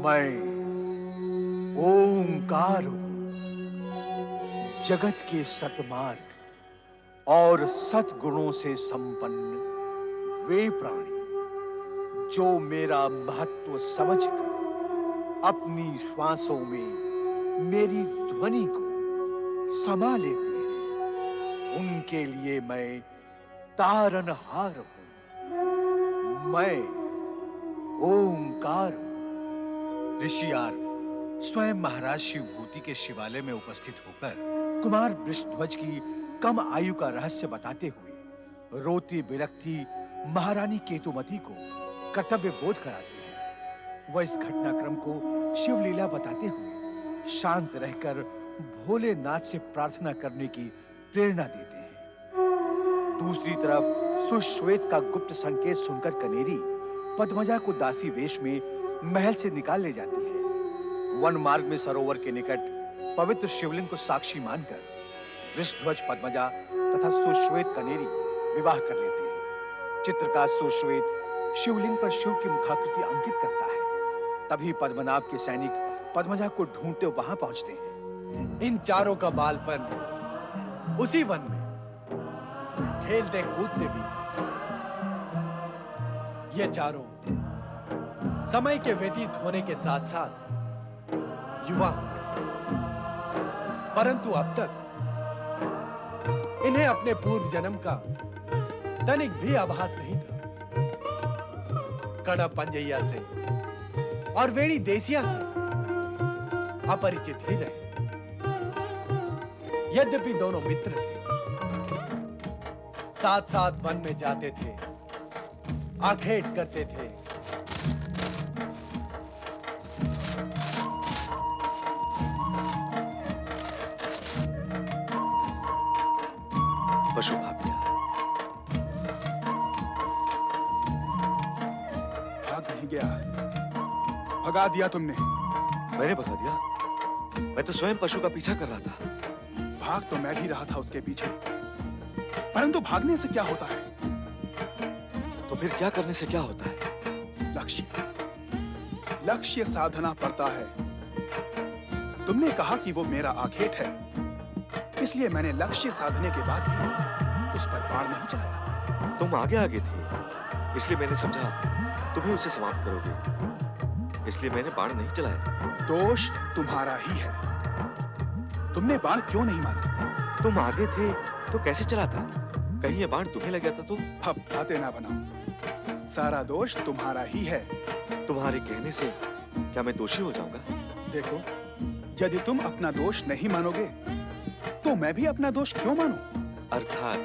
मैं ओंकार हूं, जगत के सतमार्ग और सद्गुणों से संपन्न वे प्राणी जो मेरा महत्व समझकर अपनी श्वासों में मेरी ध्वनि को समा लेते हैं, उनके लिए मैं तारनहार हूं। मैं ओंकार हूं। ऋषियार स्वयं महाराज शिवभूति के शिवालय में उपस्थित होकर कुमार वृषध्वज की कम आयु का रहस्य बताते हुए रोती बिलखती महारानी केतुमती को कर्तव्य बोध कराते हैं। वह इस घटनाक्रम को शिवलीला बताते हुए शांत रहकर भोलेनाथ से प्रार्थना करने की प्रेरणा देते हैं। दूसरी तरफ सुश्वेत का गुप्त संकेत सुनकर कनेरी पद्मजा को दासी वेश में महल से निकाल ले जाती है। वन मार्ग में सरोवर के निकट पवित्र शिवलिंग को साक्षी मानकर वृषध्वज पद्मजा तथा सुश्वेत कनेरी विवाह कर लेते हैं। चित्रकार सुश्वेत शिवलिंग पर शिव की मुखाकृति अंकित करता है। तभी पद्मनाभ के सैनिक पद्मजा को ढूंढते वहां पहुंचते हैं। इन चारों का बालपन उसी वन में खेलते कूदते भी ये चारों समय के व्यतीत होने के साथ साथ युवा, परंतु अब तक इन्हें अपने पूर्व जन्म का तनिक भी आभास नहीं था। कड़ा पंजैया से और वेणी देसिया से अपरिचित ही रहे। यद्यपि दोनों मित्र थे, साथ साथ वन में जाते थे, आखेट करते थे, पशु भाग गया। भाग नहीं गया, भगा दिया तुमने। मैंने भगा दिया? मैं तो स्वयं पशु का पीछा कर रहा था। भाग तो मैं भी रहा था उसके पीछे, परंतु भागने से क्या होता है? तो फिर क्या करने से क्या होता है? लक्ष्य, लक्ष्य साधना पड़ता है। तुमने कहा कि वो मेरा आखेट है, इसलिए मैंने लक्ष्य साधने के बाद भी उस पर बाण नहीं चलाया। तुम आगे आगे थे, इसलिए मैंने समझा तुम्हें उसे समाप्त करोगे, इसलिए मैंने बाण नहीं चलाया। दोष तुम्हारा ही है। तुमने बाण क्यों नहीं मारा? तुम आगे थे तो कैसे चलाता? कहीं ये बाण तुम्हें लग जाता तो? अब बातें ना बनाओ, सारा दोष तुम्हारा ही है। तुम्हारे कहने से क्या मैं दोषी हो जाऊंगा? देखो, यदि तुम अपना दोष नहीं मानोगे तो मैं भी अपना दोष क्यों मानूं? अर्थात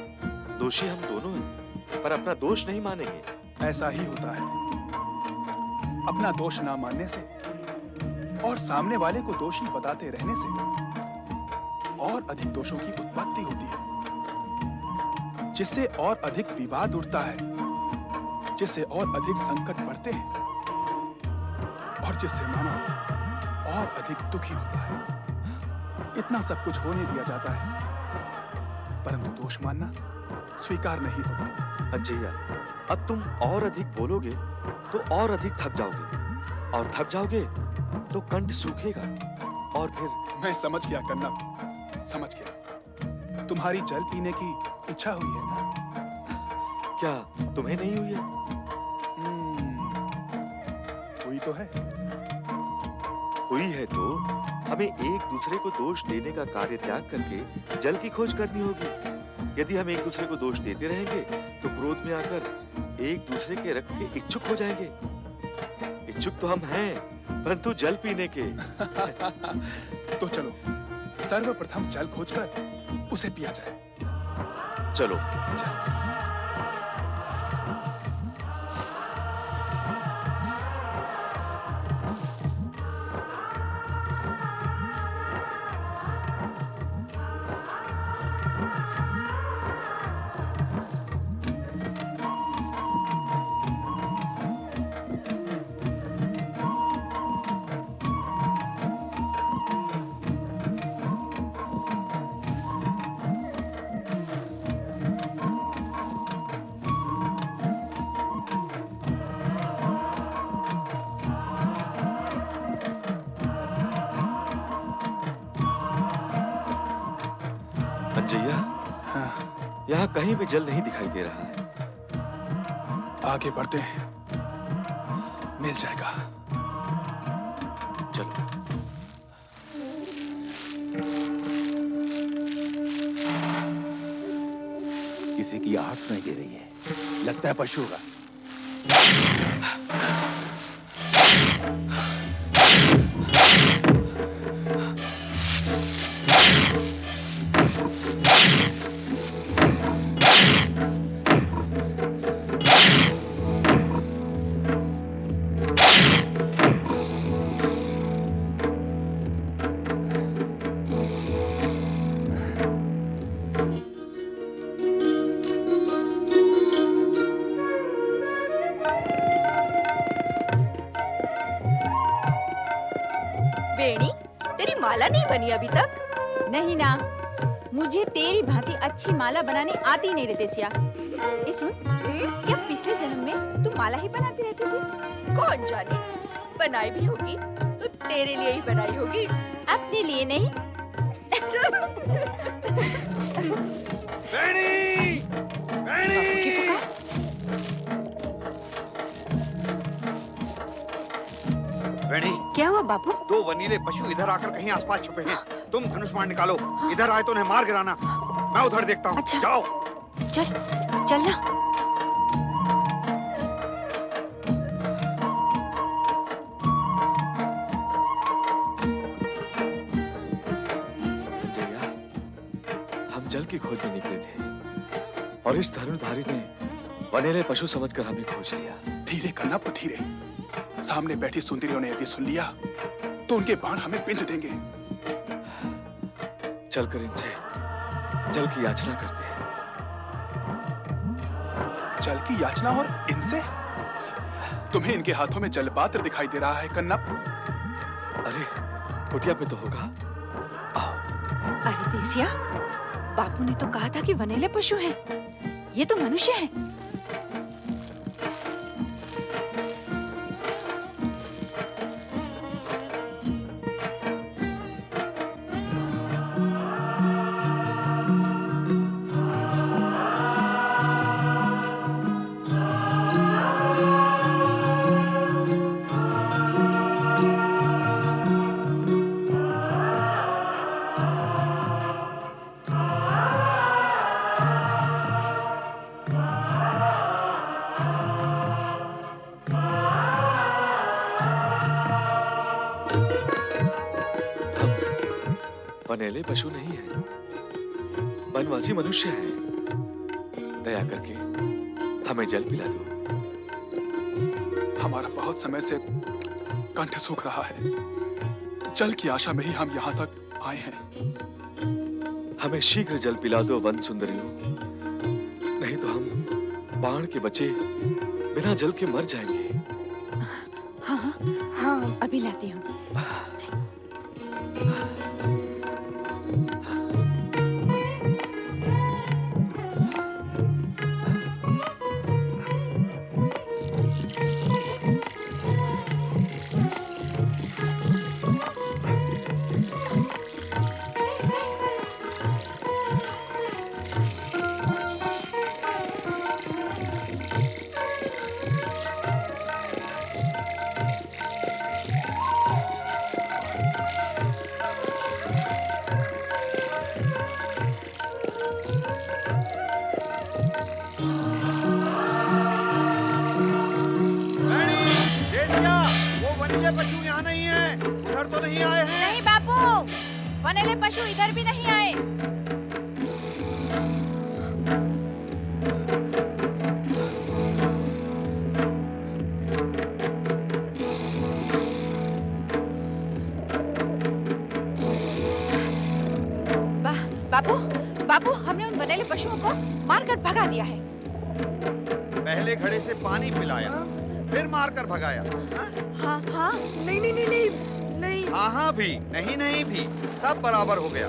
दोषी हम दोनों हैं, पर अपना दोष नहीं मानेंगे। ऐसा ही होता है। अपना दोष ना मानने से और सामने वाले को दोषी बताते रहने से और अधिक दोषों की उत्पत्ति होती है, जिससे और अधिक विवाद उठता है, जिससे और अधिक संकट बढ़ते हैं और जिससे मानव और अधिक दुखी होता है। इतना सब कुछ होने दिया जाता है, परंतु दोष मानना स्वीकार नहीं होता। अजय, अब तुम और अधिक बोलोगे तो और अधिक थक जाओगे, और थक जाओगे तो कंठ सूखेगा, और फिर मैं समझ गया कन्नव, समझ गया। तुम्हारी जल पीने की इच्छा हुई है ना? क्या तुम्हें नहीं हुई है? हुई तो है। हुई है तो हमें एक दूसरे को दोष देने का कार्य त्याग करके जल की खोज करनी होगी। यदि हम एक दूसरे को दोष देते रहेंगे तो क्रोध में आकर एक दूसरे के रक्त के इच्छुक हो जाएंगे। इच्छुक तो हम हैं, परंतु जल पीने के। तो चलो सर्वप्रथम जल खोजकर उसे पिया जाए। चलो। यहाँ कहीं भी जल नहीं दिखाई दे रहा है। आगे बढ़ते हैं, मिल जाएगा। चलो। किसी की आहट सुनाई दे रही है, लगता है पशु का। वेणी, तेरी माला नहीं बनी अभी तक? नहीं ना, मुझे तेरी भांति अच्छी माला बनानी आती नहीं रे देसिया। ए सुन, क्या पिछले जन्म में तू माला ही बनाती रहती थी? कौन जाने, बनाई भी होगी तो तेरे लिए ही बनाई होगी, अपने लिए नहीं। बापू की पुकार। वेणी, क्या हुआ बापू? दो वनीले पशु इधर आकर कहीं आसपास छुपे हैं। तुम धनुष बाण निकालो, इधर आए तो उन्हें मार गिराना। मैं उधर देखता हूँ। अच्छा। जाओ। चल, चलना। अंजया, हम जल की खोज में निकले थे और इस धनुर्धारी ने वनेले पशु समझकर हमें खोज लिया। धीरे कन्नप, धीरे। सामने बैठी सुंदरियों ने यदि सुन लिया तो उनके बाण हमें बिंध देंगे। चलकर इनसे जल की याचना करते हैं। जल की याचना और इनसे? तुम्हें इनके हाथों में जलपात्र दिखाई दे रहा है कन्नप। अरे कुटिया पे तो होगा। आओ। अरे देसिया, बापू ने तो कहा था कि वनेले पशु हैं। ये तो मनुष्य हैं। वनेले पशु नहीं है, वनवासी मनुष्य है। दया करके हमें जल पिला दो। हमारा बहुत समय से कंठ सूख रहा है। जल की आशा में ही हम यहाँ तक आए हैं। हमें शीघ्र जल पिला दो वन सुंदरियों, नहीं तो हम बाण के बचे बिना जल के मर जाएंगे। हाँ हाँ हाँ, अभी लाती हूँ। पशु यहाँ नहीं है, उधर तो नहीं आए हैं। नहीं बापू, वनेले पशु इधर भी नहीं आए। बापू, बापू, हमने उन वनेले पशुओं को मारकर भगा दिया है। पहले घड़े से पानी पिलाया, फिर मारकर भगाया। हाँ हाँ। नहीं नहीं नहीं नहीं नहीं। हाँ हाँ भी, नहीं नहीं भी, सब बराबर हो गया।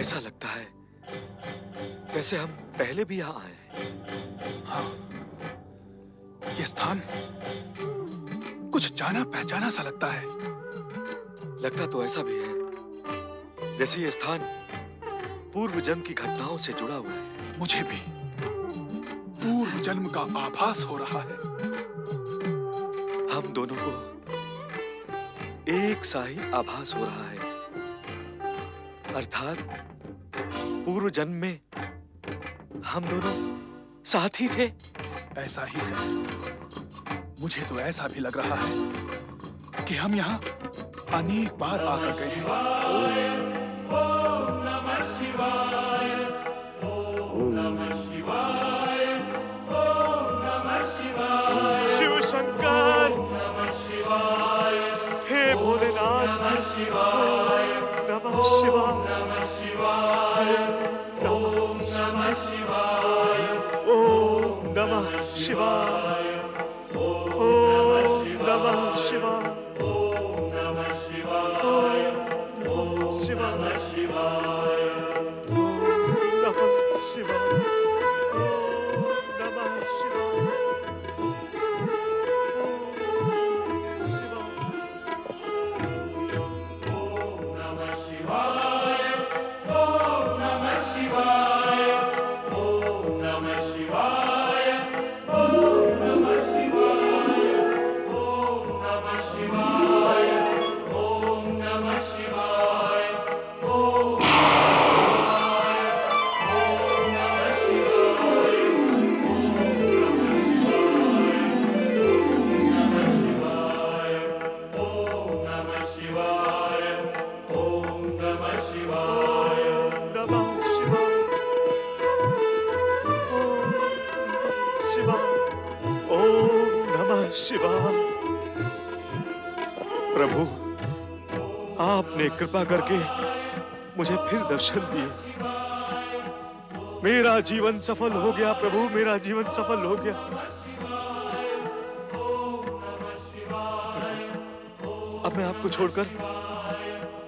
ऐसा लगता है जैसे हम पहले भी यहाँ आए हैं। हाँ, ये स्थान कुछ जाना पहचाना सा लगता है। लगता तो ऐसा भी है जैसे ये स्थान पूर्व जन्म की घटनाओं से जुड़ा हुआ है। मुझे भी पूर्व जन्म का आभास हो रहा है। हम दोनों को एक सा ही आभास हो रहा है, अर्थात पूर्व जन्म में हम दोनों साथ ही थे। ऐसा ही है। मुझे तो ऐसा भी लग रहा है कि हम यहाँ अनेक बार आकर गए हैं। शिव शंकर, हे भोलेनाथ, नमः शिवाय, नमः शिवाय, ओम नमः शिवाय, ओम नमः शिवाय, ओम नमः शिवाय, ओम नमः शिवाय, ओम नमः शिवाय, ओम नमः शिवाय, ओम नमः शिवाय। शिवाय। प्रभु, आपने कृपा करके मुझे फिर दर्शन दिए। मेरा जीवन सफल हो गया प्रभु, मेरा जीवन सफल हो गया। अब मैं आपको छोड़कर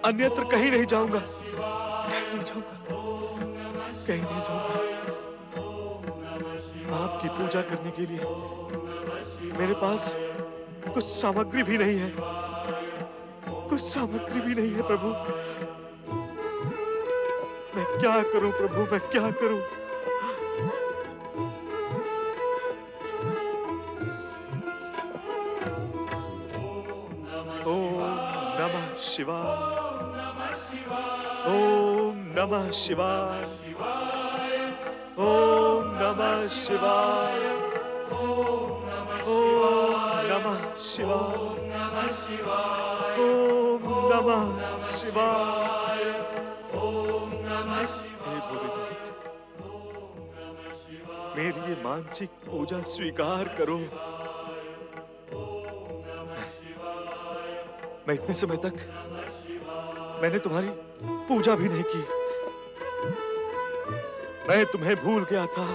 अन्यत्र कहीं नहीं जाऊंगा, कहीं नहीं जाऊंगा, कहीं नहीं जाऊंगा। आपकी पूजा करने के लिए मेरे पास कुछ सामग्री भी नहीं है, कुछ सामग्री भी नहीं है प्रभु। मैं क्या करूं प्रभु, मैं क्या करूं? ओम नमः शिवाय, ओम नमः शिवाय, ओम नमः शिवाय, ओम नमः शिवाय, ओम नमः शिवाय, ओम नमः शिवाय। हे भोलेनाथ, मेरी ये मानसिक पूजा स्वीकार करो। मैं इतने समय तक मैंने तुम्हारी पूजा भी नहीं की। मैं तुम्हें भूल गया था,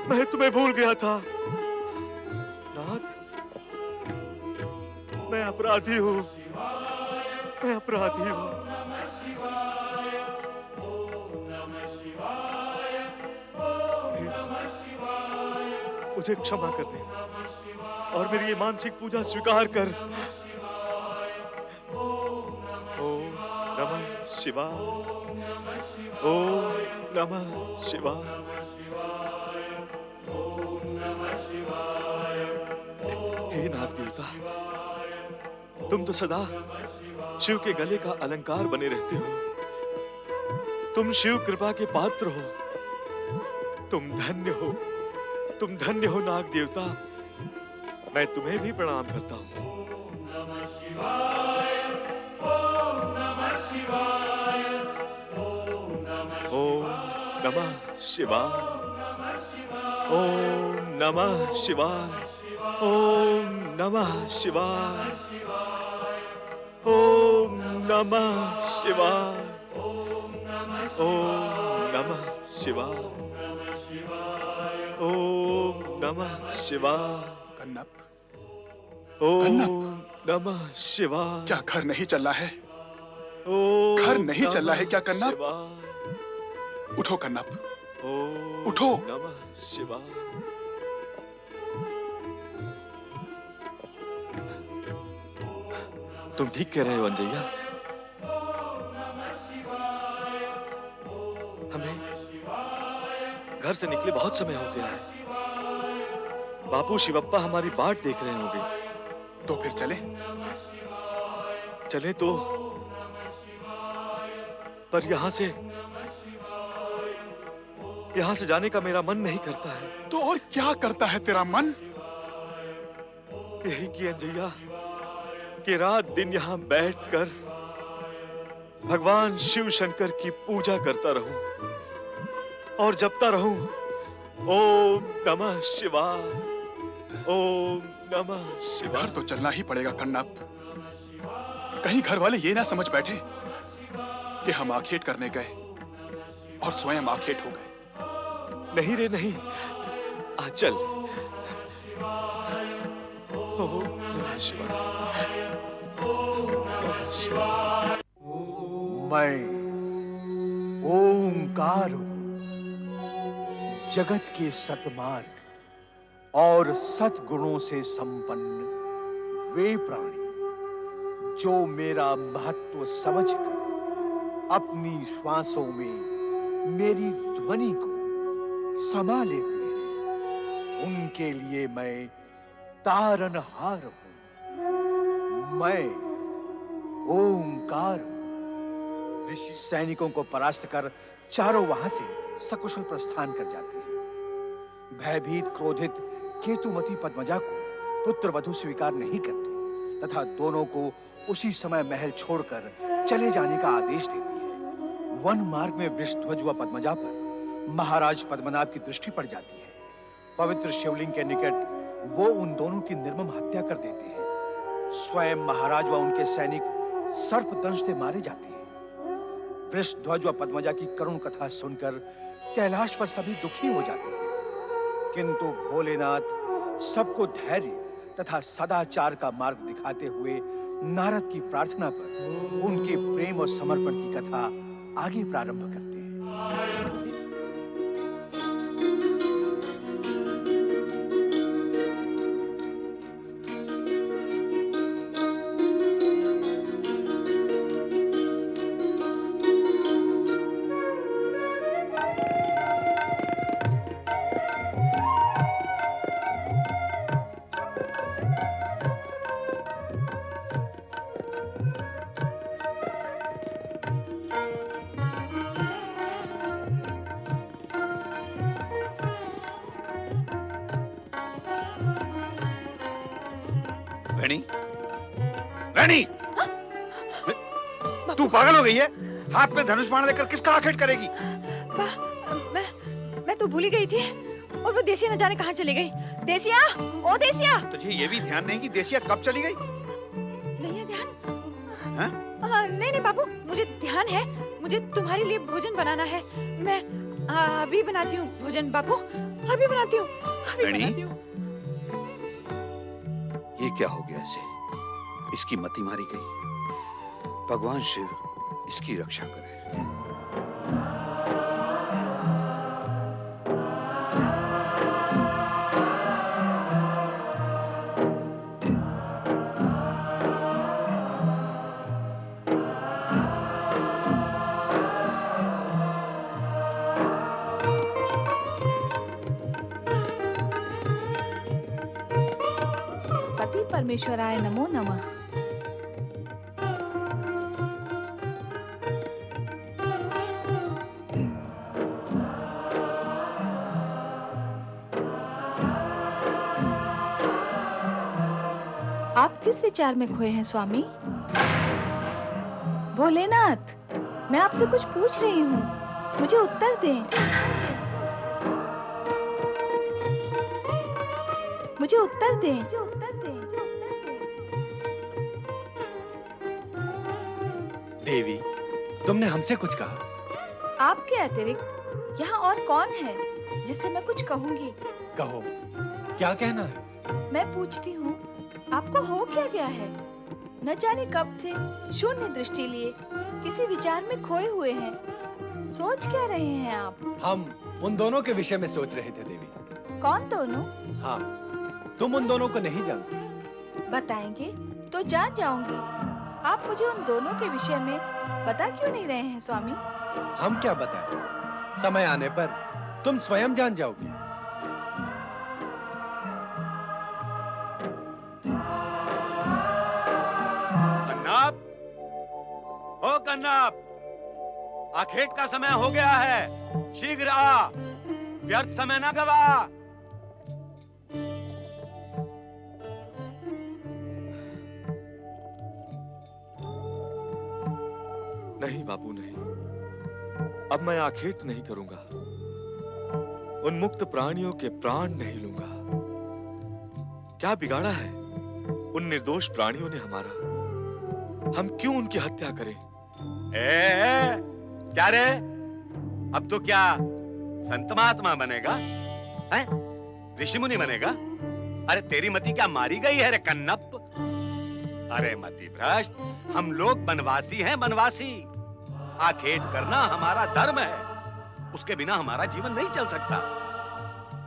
मैं तुम्हें भूल गया था। नाथ, मैं अपराधी हूँ, मैं अपराधी हूँ। मुझे क्षमा कर दे और मेरी ये मानसिक पूजा स्वीकार कर। ओम नमः शिवाय, ओम नमः शिवाय, हे नाग देवता, तुम तो सदा शिव के गले का अलंकार बने रहते हो। तुम शिव कृपा के पात्र हो। तुम धन्य हो, तुम धन्य हो नाग देवता। मैं तुम्हें भी प्रणाम करता हूँ। ओम नमः शिवाय, ओम नमः शिवाय, ओम नमः शिवाय, ओम नमः शिवाय, ओम नमः शिवाय, ओम नमः शिवाय। कन्नप, ओम कन्नप। नमः शिवाय। क्या घर नहीं चल रहा है? ओम घर नहीं चल रहा है क्या कन्नप? शिवाय। उठो कन्नप, ओम उठो। नमः शिवाय। तुम ठीक कह रहे हो अंजैया। हमें घर से निकले बहुत समय हो गया है। बापू शिवप्पा हमारी बाट देख रहे होंगे। तो फिर चले। चले तो, पर यहां से जाने का मेरा मन नहीं करता है। तो और क्या करता है तेरा मन? यही कि अंजैया कि रात दिन यहाँ बैठकर भगवान शिव शंकर की पूजा करता रहूं और जपता रहूं ओम नमः शिवाय, ओम नमः शिवाय। घर तो चलना ही पड़ेगा कन्नप। कहीं घर वाले ये ना समझ बैठे कि हम आखेट करने गए और स्वयं आखेट हो गए। नहीं रे नहीं, आज चल। ओम नमः शिवाय, ओम नमः शिवाय। मैं ओंकार हूं, जगत के सतमार्ग और सतगुणों से संपन्न वे प्राणी जो मेरा महत्व समझकर अपनी श्वासों में मेरी ध्वनि को समा लेते हैं, उनके लिए मैं तारनहार हूं। मैं ओंकार हूं। ऋषि सैनिकों को परास्त कर चारों वहां से सकुशल प्रस्थान कर जाते हैं। भयभीत क्रोधित केतुमती पद्मजा को पुत्र वधु स्वीकार नहीं करती तथा दोनों को उसी समय महल छोड़कर चले जाने का आदेश देती है। वन मार्ग में वृषध्वज व पद्मजा पर महाराज पद्मनाभ की दृष्टि पड़ जाती है। पवित्र शिवलिंग के निकट वो उन दोनों की निर्मम हत्या कर देते हैं। स्वयं महाराज व उनके सैनिक सर्पदंश से मारे जाते हैं। वृषध्वज व पद्मजा की करुण कथा सुनकर कैलाश पर सभी दुखी हो जाते हैं, किंतु भोलेनाथ सबको धैर्य तथा सदाचार का मार्ग दिखाते हुए नारद की प्रार्थना पर उनके प्रेम और समर्पण की कथा आगे प्रारंभ करते हैं। वेणी, वेणी, तू पागल हो गई है? हाथ में धनुष बाण लेकर किसका आखेट करेगी? मैं तो भूल ही गई थी और वो देसिया न जाने कहाँ चली गई। देसिया, ओ देसिया! तुझे ये भी ध्यान नहीं कि देसिया कब चली गई? नहीं है ध्यान? हैं? नहीं नहीं बाबू, मुझे ध्यान है। मुझे तुम्हारे लिए भोजन बनाना है। मैं अभी बनाती हूँ भोजन बाबू, अभी बनाती हूँ, अभी वेणी? बनाती हूँ। ये क्या हो गया इसे? इसकी मति मारी गई। भगवान शिव इसकी रक्षा करे। पति परमेश्वराय नमो नमः। आप किस विचार में खोए हैं स्वामी? भोलेनाथ, मैं आपसे कुछ पूछ रही हूँ, मुझे उत्तर दें। मुझे उत्तर दें। देवी, तुमने हमसे कुछ कहा? आपके अतिरिक्त यहाँ और कौन है जिससे मैं कुछ कहूँगी? कहो, क्या कहना है? मैं पूछती हूँ, आपको हो क्या गया है? न जाने कब से शून्य दृष्टि लिए किसी विचार में खोए हुए हैं। सोच क्या रहे हैं आप? हम उन दोनों के विषय में सोच रहे थे देवी। कौन दोनों? हाँ, तुम उन दोनों को नहीं जानती। बताएंगे तो जान जाऊंगी। आप मुझे उन दोनों के विषय में बता क्यों नहीं रहे हैं स्वामी? हम क्या बताएं? समय आने पर तुम स्वयं जान जाओगी। कन्नाप, ओ कन्नाप, आखेट का समय हो गया है, शीघ्र आ, व्यर्थ समय न गवा। नहीं बापू नहीं, अब मैं आखेट नहीं करूंगा। उन मुक्त प्राणियों के प्राण नहीं लूंगा। क्या बिगाड़ा है उन निर्दोष प्राणियों ने हमारा? हम क्यों उनकी हत्या करें? क्या रे, अब तो क्या संत महात्मा बनेगा? हैं? ऋषि मुनि बनेगा? अरे तेरी मति क्या मारी गई है रे कन्नप? अरे मति भ्रष्ट, हम लोग बनवासी हैं, बनवासी। आखेट करना हमारा धर्म है, उसके बिना हमारा जीवन नहीं चल सकता।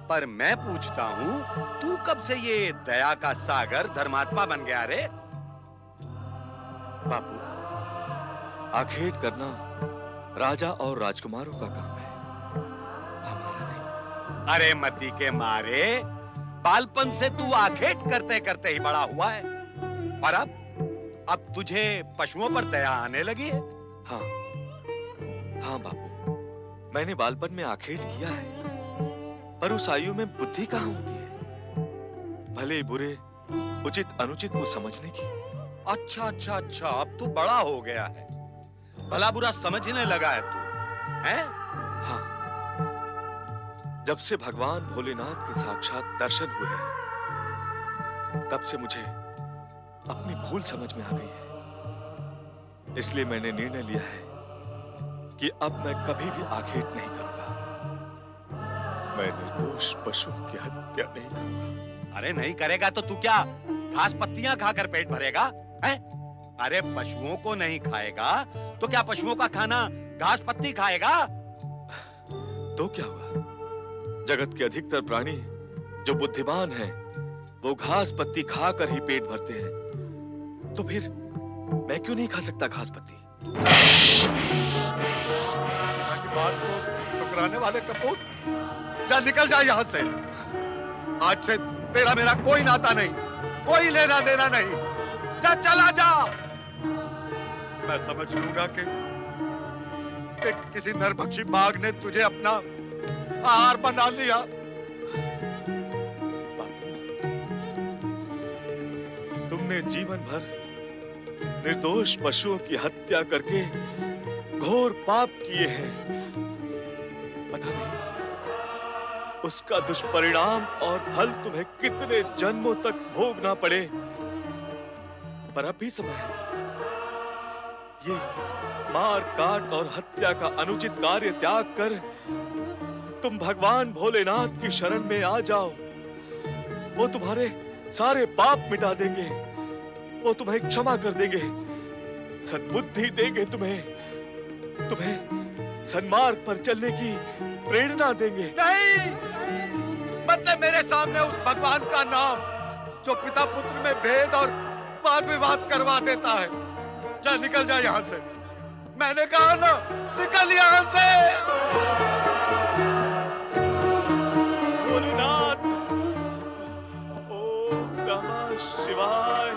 पर मैं पूछता हूँ, तू कब से ये दया का सागर धर्मात्मा बन गया रे? बापू, आखेट करना राजा और राजकुमारों का काम है, हमारा नहीं। अरे मती के मारे, बालपन से तू आखेट करते करते ही बड़ा हुआ है, और अब तुझे पशुओं पर दया आने लगी है। हाँ हाँ बापू, मैंने बालपन में आखेट किया है, पर उस आयु में बुद्धि कहाँ होती है भले बुरे, उचित अनुचित को समझने की। अच्छा अच्छा अच्छा, अब तू बड़ा हो गया है, भला बुरा समझने लगा है तू, हैं? हाँ, जब से भगवान भोलेनाथ के साक्षात दर्शन हुए हैं, तब से मुझे अपनी भूल समझ में आ गई है। इसलिए मैंने निर्णय लिया है कि अब मैं कभी भी आखेट नहीं करूंगा। मैं निर्दोष पशुओं की हत्या नहीं करूंगा। अरे नहीं करेगा तो तू क्या घास पत्तियां खाकर पेट भरेगा, हैं? अरे पशुओं को नहीं खाएगा तो क्या पशुओं का खाना घास पत्ती खाएगा? तो क्या हुआ? जगत के अधिकतर प्राणी जो बुद्धिमान हैं, वो घास पत्ती खाकर ही पेट भरते हैं। तो फिर मैं क्यों नहीं खा सकता घास पत्ती? बात को टुकराने वाले कपूत, जा निकल जा यहाँ से। आज से तेरा मेरा कोई नाता नहीं, कोई लेना देना नहीं। जा, चला जा। मैं समझ लूंगा कि किसी नरभक्षी बाघ ने तुझे अपना आहार बना लिया। तुमने जीवन भर निर्दोष पशुओं की हत्या करके घोर पाप किए हैं। पता नहीं उसका दुष्परिणाम और फल तुम्हें कितने जन्मों तक भोगना पड़े, पर अब भी समय है। ये मार काट और हत्या का अनुचित कार्य त्याग कर तुम भगवान भोलेनाथ की शरण में आ जाओ। वो तुम्हारे सारे पाप मिटा देंगे, वो तुम्हें क्षमा कर देंगे, सद्बुद्धि देंगे तुम्हें सन्मार्ग पर चलने की प्रेरणा देंगे। नहीं, मतलब मेरे सामने उस भगवान का नाम जो पिता पुत्र में भेद और वाद विवाद करवा देता है। जा, निकल जा यहाँ से। मैंने कहा ना, निकल यहाँ से। भोलेनाथ, ओम नमः शिवाय,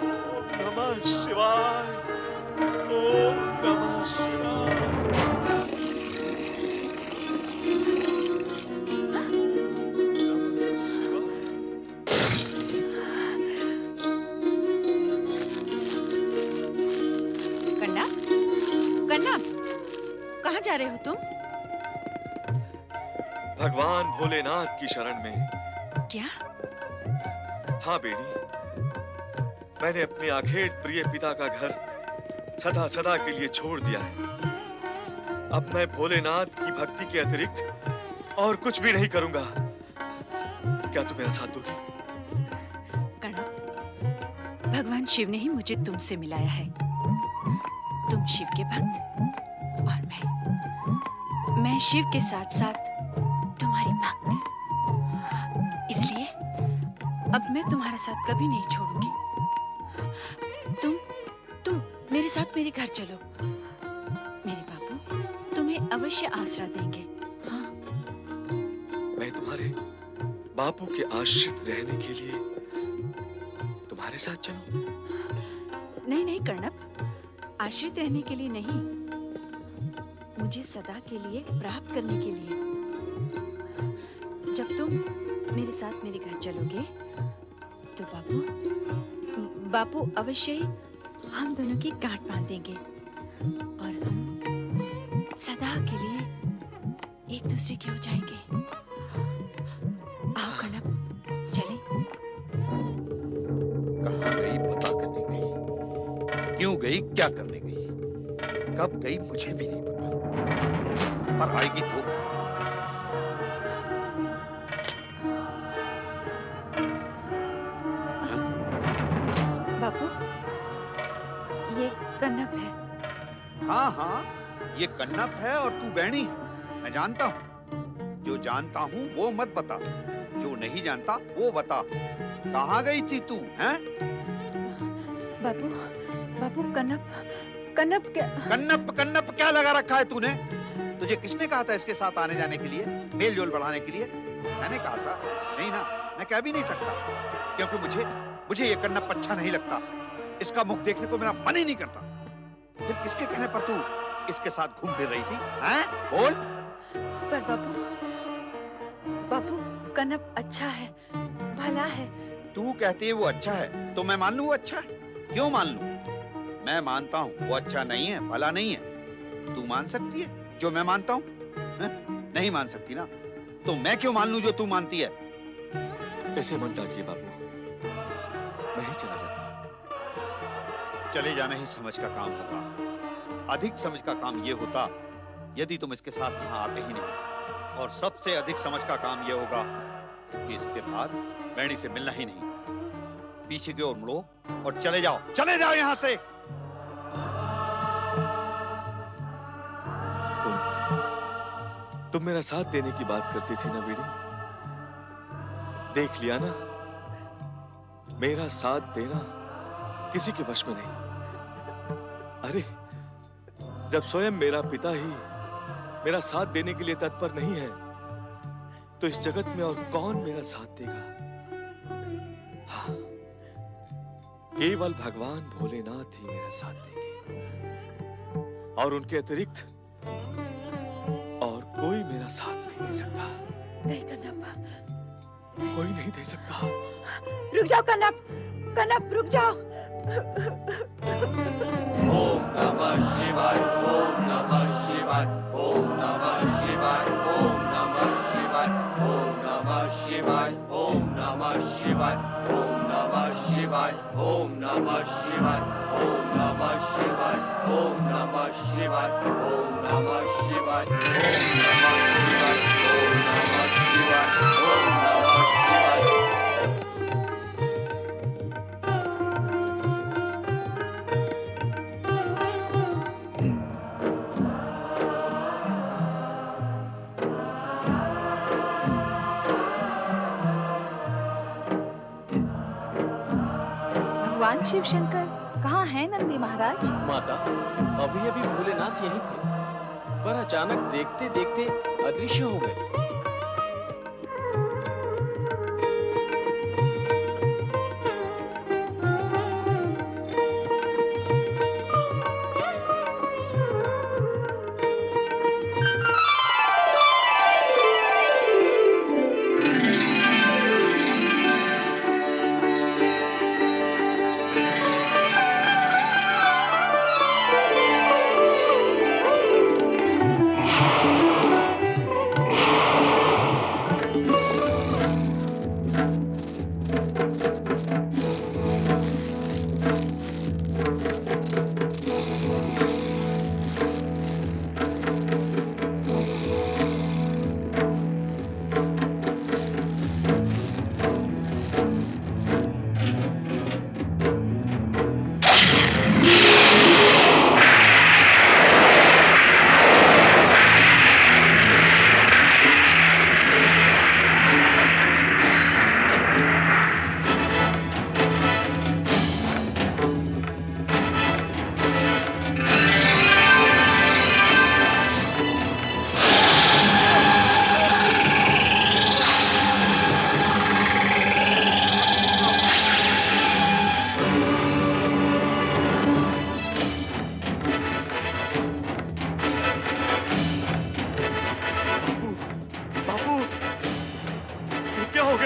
ओम नमः शिवाय, ओम नमः शिवाय। कहाँ जा रहे हो तुम? भगवान भोलेनाथ की शरण में। क्या? हाँ बेटी, मैंने अपने आखेट प्रिय पिता का घर सदा सदा के लिए छोड़ दिया है। अब मैं भोलेनाथ की भक्ति के अतिरिक्त और कुछ भी नहीं करूंगा। क्या तुम्हें साथ दोगी? कर्ण, भगवान शिव ने ही मुझे तुमसे मिलाया है। तुम शिव के भक्त और मैं शिव के साथ साथ तुम्हारी भक्त। इसलिए अब मैं तुम्हारा साथ कभी नहीं छोड़ूंगी। तुम मेरे साथ मेरे घर चलो। मेरे बाबू तुम्हें अवश्य आसरा देंगे। हाँ, मैं तुम्हारे बापू के आश्रित रहने के लिए तुम्हारे साथ चलूं? नहीं नहीं कर्णप, आश्रित रहने के लिए नहीं, मुझे सदा के लिए प्राप्त करने के लिए। जब तुम मेरे साथ मेरे घर चलोगे तो बापू अवश्य ही हम दोनों की गांठ बांध देंगे और हम सदा के लिए एक दूसरे के हो जाएंगे। आओ कर्णप, चलें। कहाँ गई, पता करने गई, क्यों गई, क्या करने गई, कब गई मुझे भी नहीं पता, पर आएगी तो। बापू, ये कन्नप है। हाँ हाँ, ये कन्नप है और तू बैणी है, मैं जानता हूँ। जो जानता हूँ वो मत बता, जो नहीं जानता वो बता। कहाँ गई थी तू, हैं? बापू कन्नप क्या? कन्नप क्या लगा रखा है तूने? तुझे किसने कहा था इसके साथ आने जाने के लिए, मेल जोल बढ़ाने के लिए? मैंने कहा था? नहीं ना, मैं कह भी नहीं सकता, क्योंकि मुझे ये कन्नप अच्छा नहीं लगता। इसका मुख देखने को मेरा मन ही नहीं करता। फिर किसके कहने पर तू इसके साथ घूम फिर रही थी, हैं? बोल। पर बापू कन्नप अच्छा है, भला है। तू कहती है वो अच्छा है, तो मैं मान लूं वो अच्छा है? क्यों मान लूं? मैं मानता हूँ वो अच्छा नहीं है, भला नहीं है। तू मान सकती है जो मैं मानता हूँ? नहीं मान सकती ना, तो मैं क्यों मान लूं जो तू मानती है? ऐसे मत डांटिए बाबू, मैं ही चला जाता। चले जाना ही समझ का काम होगा। अधिक समझ का काम ये होता यदि तुम इसके साथ यहाँ आते ही नहीं, और सबसे अधिक समझ का काम ये होगा कि इसके बाद बैणी से मिलना ही नहीं। पीछे की ओर मुड़ो और चले जाओ यहाँ से। तुम मेरा साथ देने की बात करती थी ना बीड़ी, देख लिया ना, मेरा साथ देना किसी के वश में नहीं। अरे जब स्वयं मेरा पिता ही मेरा साथ देने के लिए तत्पर नहीं है, तो इस जगत में और कौन मेरा साथ देगा? हाँ, केवल भगवान भोलेनाथ ही मेरा साथ देंगे, और उनके अतिरिक्त और कोई मेरा साथ नहीं दे सकता। नहीं कन्नप, कोई नहीं दे सकता। रुक जाओ कन्नप रुक जाओ। ओम नमः शिवाय, ओम नमः शिवाय, ओम नमः शिवाय, ओम नमः शिवाय, ओम नमः शिवाय, ओम नमः शिवाय, ओम नमः शिवाय, ओम नमः शिवाय, ओम नमः शिवाय, ओम नमः शिवाय, ओम नमः शिवाय, ओम नमः शिवाय, ओम नमः शिवाय, ओम नमः शिवाय। भगवान शिव शंकर कहाँ हैं नंदी महाराज? माता, अभी अभी भोलेनाथ यही थे, पर अचानक देखते देखते अदृश्य हो गए।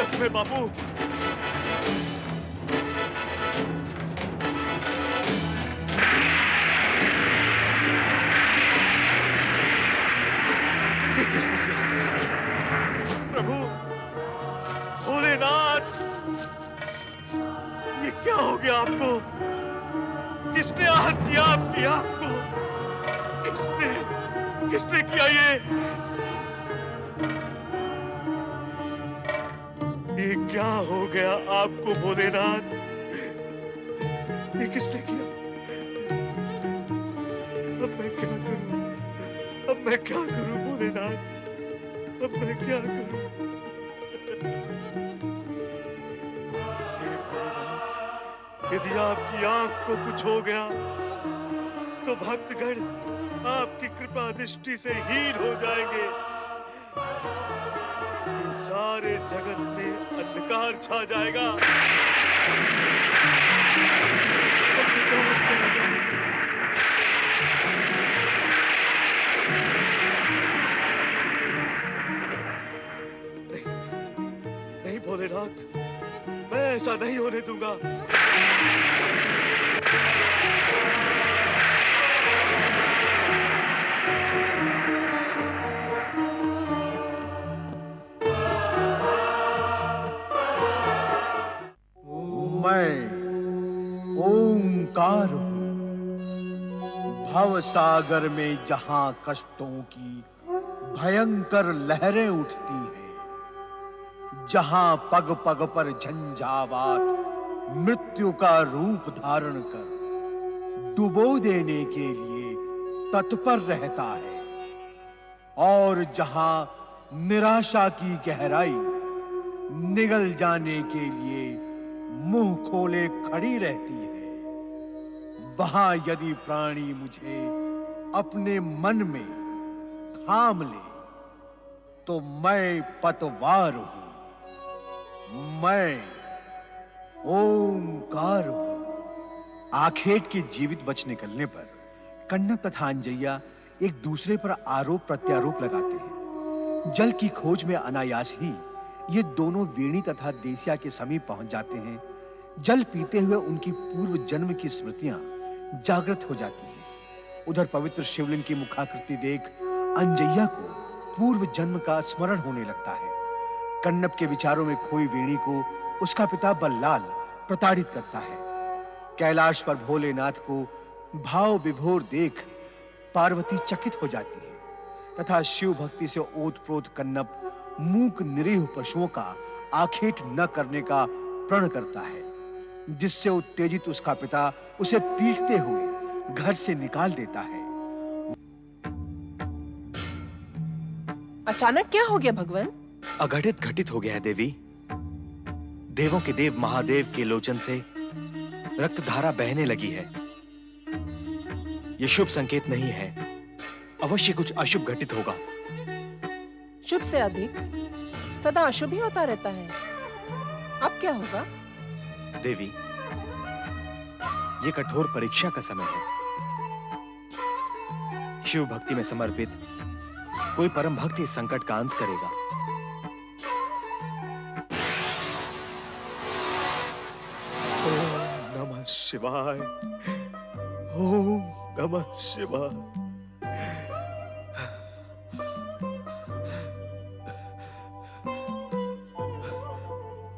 तुम्हें बापू। ये किसने किया? प्रभु, भोलेनाथ, ये क्या हो गया आपको? किसने आहत किया आपकी आंख को? किसने किया ये क्या हो गया आपको भोलेनाथ? ये किसने किया? अब मैं क्या करूं? अब मैं क्या करूं भोलेनाथ? अब मैं क्या करूं? यदि आपकी आंख को कुछ हो गया तो भक्तगण आपकी कृपा दृष्टि से हीन हो जाएंगे। सारे जगत में अंधकार छा जाएगा। अंधकार छा जाएगा। नहीं भोलेनाथ, मैं ऐसा नहीं होने दूंगा। मैं ओंकार हूँ। भव सागर में जहां कष्टों की भयंकर लहरें उठती हैं, जहां पग पग पर झंझावात मृत्यु का रूप धारण कर डुबो देने के लिए तत्पर रहता है, और जहां निराशा की गहराई निगल जाने के लिए मुंह खोले खड़ी रहती है, वहां यदि प्राणी मुझे अपने मन में थाम ले तो मैं पतवार हूं। मैं ओंकार हूं। आखेट के जीवित बच निकलने पर कन्नप तथा अंजैया एक दूसरे पर आरोप प्रत्यारोप लगाते हैं। जल की खोज में अनायास ही ये दोनों वेणी तथा देसिया के समीप पहुंच जाते हैं। जल पीते हुए उनकी पूर्व जन्म की स्मृतियां जागृत हो जाती हैं। उधर पवित्र शिवलिंग की मुखाकृति देख अंजैया को पूर्व जन्म का स्मरण होने लगता है। कन्नप के विचारों में खोई वेणी को उसका पिता बल्लाल प्रताड़ित करता है। कैलाश पर भोलेनाथ को भाव विभोर देख पार्वती चकित हो जाती है तथा शिव भक्ति से ओतप्रोत कन्नप मूक निरीह पशुओं का आखेट न करने का प्रण करता है, जिससे उत्तेजित उसका पिता उसे पीटते हुए घर से निकाल देता है। अचानक क्या हो गया भगवान? अघटित घटित हो गया है देवी। देवों के देव महादेव के लोचन से रक्तधारा बहने लगी है। ये शुभ संकेत नहीं है। अवश्य कुछ अशुभ घटित होगा। शुभ से अधिक सदा अशुभ ही होता रहता है। अब क्या होगा? देवी, ये कठोर परीक्षा का समय है। शिव भक्ति में समर्पित कोई परम भक्त इस संकट का अंत करेगा। ओम नमः शिवाय। ओम नमः शिवाय।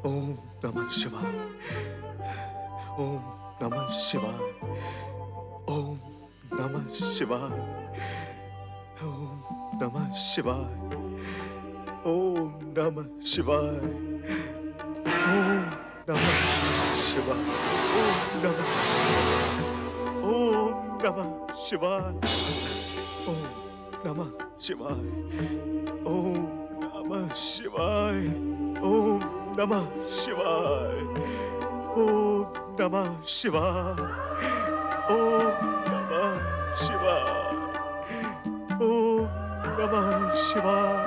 ओम नमः शिवाय। ओम नमः शिवाय। ओम नमः शिवाय। ओम नमः शिवाय। ओम नमः शिवाय। ओम नमः शिवाय। ओम नमः शिवाय। ओम नमः शिवाय। ओम नमः शिवाय। ओम नमः शिवाय। ओम नमः शिवाय। ओम नमः शिवाय। ओम नमः शिवाय।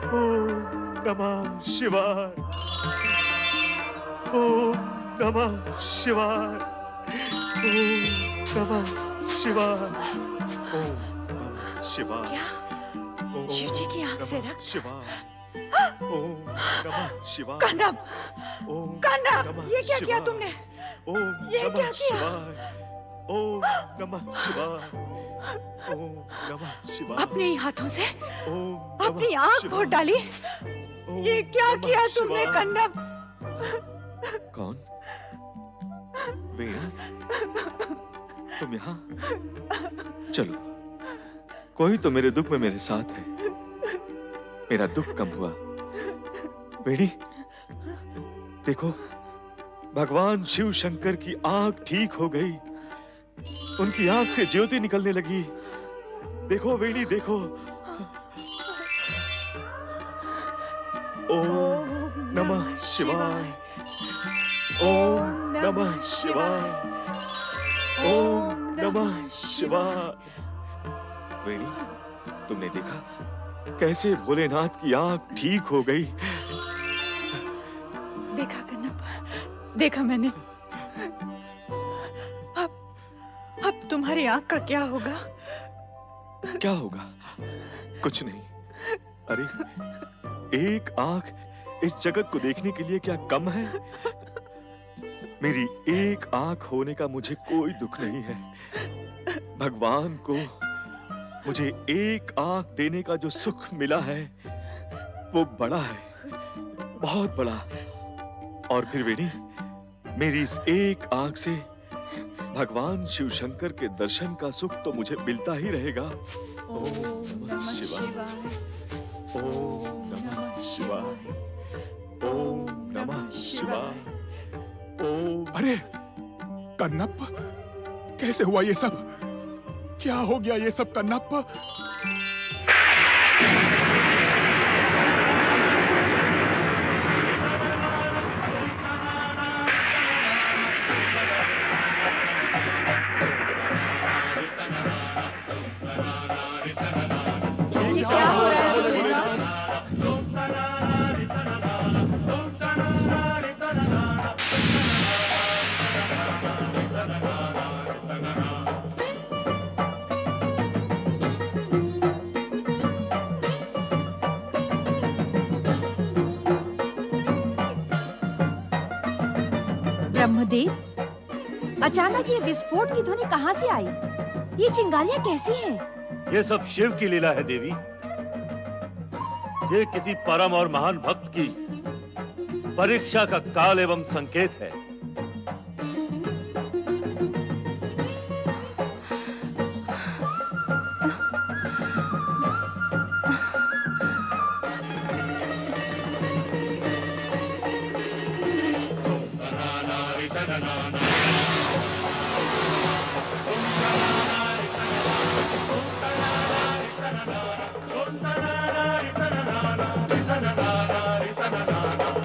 ओम नमः शिवाय। ओम नमः शिवाय। ओम नमः शिवाय। ओम नमः शिवाय। क्या? ओम शिव जी की आंख से नमः रक्त? शिवाय। ओम नमः शिवाय। कनब, ओम कनब, नमः ये क्या किया शिवाय। तुमने? ओम ये नमः क्या किया? शिवाय। ओम नमः शिवाय। ओम नमः शिवाय। अपने ही हाथों से ओम अपनी नमः आंख शिवाय। फोड़ डाली। ओम ये क्या नमः किया तुमने शिवाय। कन्नब? कौन? वीणा, तुम यहाँ? चलो, कोई तो मेरे दुख में मेरे साथ है। मेरा दुख कम हुआ। वेणी, देखो, भगवान शिव शंकर की आंख ठीक हो गई। उनकी आंख से ज्योति निकलने लगी। देखो वेणी, देखो। ओम नमः शिवाय। ओम नमः शिवाय। ओम नमः शिवाय। वेणी, तुमने देखा कैसे भोलेनाथ की आंख ठीक हो गई? देखा कन्नब, देखा मैंने। अब तुम्हारी आंख का क्या होगा? क्या होगा? कुछ नहीं। अरे, एक आंख इस जगत को देखने के लिए क्या कम है? मेरी एक आंख होने का मुझे कोई दुख नहीं है। भगवान को मुझे एक आंख देने का जो सुख मिला है वो बड़ा है, बहुत बड़ा। और फिर वेणी, मेरी इस एक आंख से भगवान शिव शंकर के दर्शन का सुख तो मुझे मिलता ही रहेगा। ओम नमः शिवाय। ओम नमः शिवाय। ओम नमः शिवाय। ओम। अरे कन्नप, कैसे हुआ ये सब? क्या हो गया ये सब कन्नप? ये क्या हो रहा है भोलेनाथ? ब्रह्मदेव, अचानक ये विस्फोट की ध्वनि कहाँ से आई? ये चिंगारियाँ कैसी हैं? ये सब शिव की लीला है देवी। ये किसी परम और महान भक्त की परीक्षा का काल एवं संकेत है।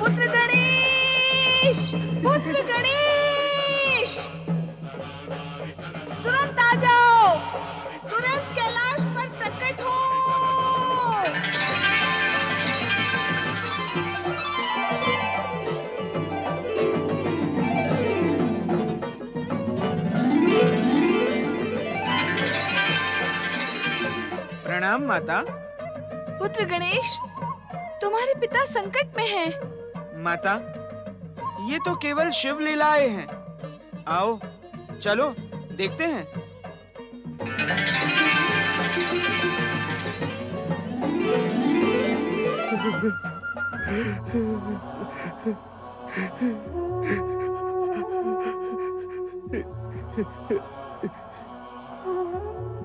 पुत्र गणेश, पुत्र गणेश, तुरंत आ जाओ, तुरंत कैलाश पर प्रकट हो। प्रणाम माता। पुत्र गणेश, तुम्हारे पिता संकट में हैं। माता, ये तो केवल शिव लीलाएं हैं। आओ, चलो देखते हैं।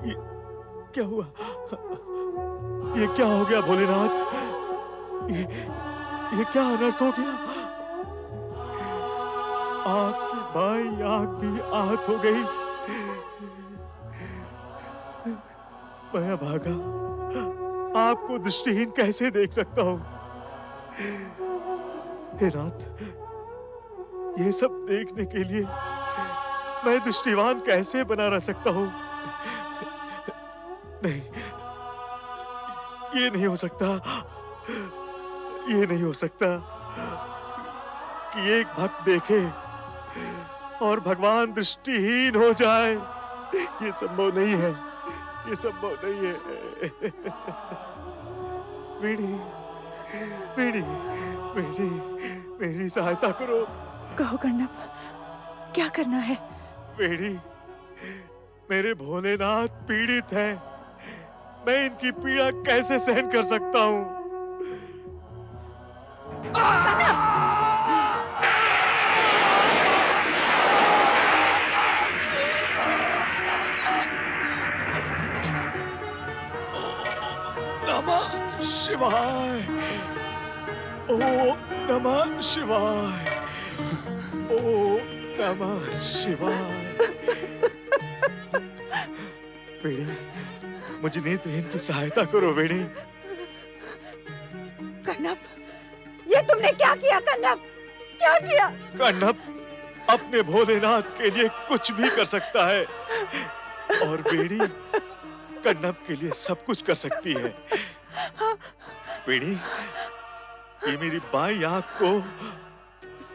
ये क्या हुआ? ये क्या हो गया भोलेनाथ? ये क्या अनर्थ हो गया? आपकी बाई आंख भी आहत हो गई। मैं भागा आपको दृष्टिहीन कैसे देख सकता हूं? हे नाथ, ये सब देखने के लिए मैं दृष्टिवान कैसे बना रह सकता हूं? नहीं, ये नहीं हो सकता। ये नहीं हो सकता कि एक भक्त देखे और भगवान दृष्टिहीन हो जाए। ये संभव नहीं है, ये संभव नहीं है। वीणी, वेणी, वेणी, मेरी सहायता करो। कहो कन्नप, क्या करना है? वेणी, मेरे भोलेनाथ पीड़ित हैं। मैं इनकी पीड़ा कैसे सहन कर सकता हूँ? नमः शिवाय, ओम नमः शिवाय, ओम नमः शिवाय। वेणी, मुझे नेत्रहीन की सहायता करो वेणी। कन्नप, ये तुमने क्या किया कन्नप? क्या किया? कन्नप अपने भोलेनाथ के लिए कुछ भी कर सकता है और वेणी कन्नप के लिए सब कुछ कर सकती है। वेणी, ये मेरी बाईं आंख को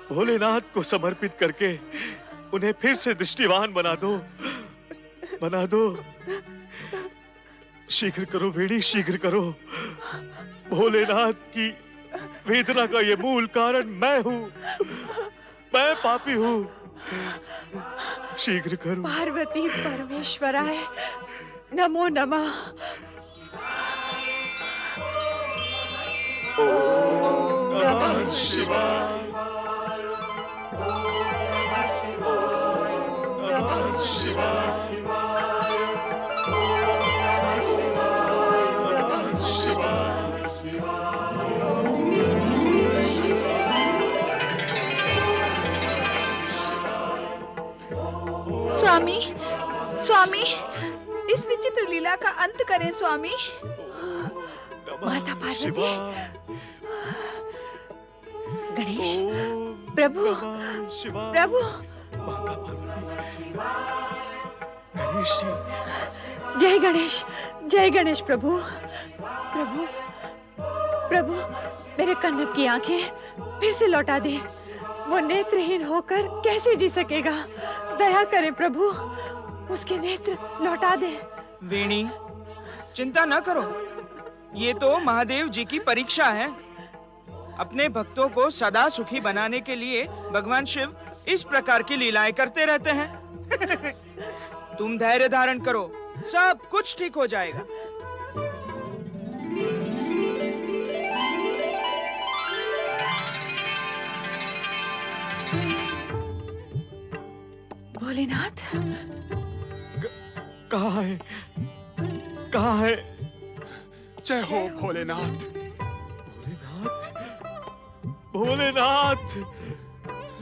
भोलेनाथ को समर्पित करके उन्हें फिर से दृष्टिवान बना दो, बना दो। शीघ्र करो वेणी, शीघ्र करो। भोलेनाथ की वेदना का ये मूल कारण मैं हूँ, मैं पापी हूँ। शीघ्र करो। पार्वती परमेश्वराय नमो नमः। ओम नमः शिवाय, नमः शिवाय, नमः शिवाय। स्वामी, स्वामी, इस विचित्र लीला का अंत करें स्वामी। माता पार्वती, गणेश, प्रभु, प्रभु, गणेश जी, जय गणेश, जय गणेश प्रभु, प्रभु, प्रभु, मेरे कन्नप की आंखें फिर से लौटा दे। वो नेत्रहीन होकर कैसे जी सकेगा? दया करे प्रभु, उसके नेत्र लौटा दे। वेणी, चिंता न करो, ये तो महादेव जी की परीक्षा है। अपने भक्तों को सदा सुखी बनाने के लिए भगवान शिव इस प्रकार की लीलाएं करते रहते हैं। तुम धैर्य धारण करो, सब कुछ ठीक हो जाएगा। भोलेनाथ कहाँ है? कहाँ है? जय हो भोलेनाथ। भोलेनाथ, भोलेनाथ,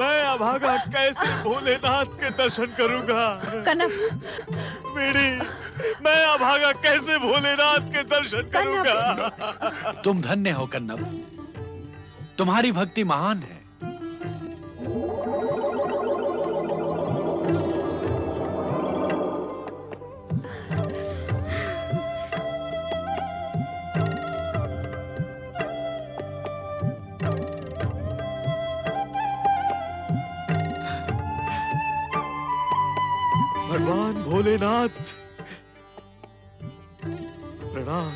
मैं अभागा कैसे भोलेनाथ के दर्शन करूंगा? कन्नप, मेरी, मैं अभागा कैसे भोलेनाथ के दर्शन करूंगा? तुम धन्य हो कन्नप, तुम्हारी भक्ति महान है। भगवान भोलेनाथ, प्रणाम।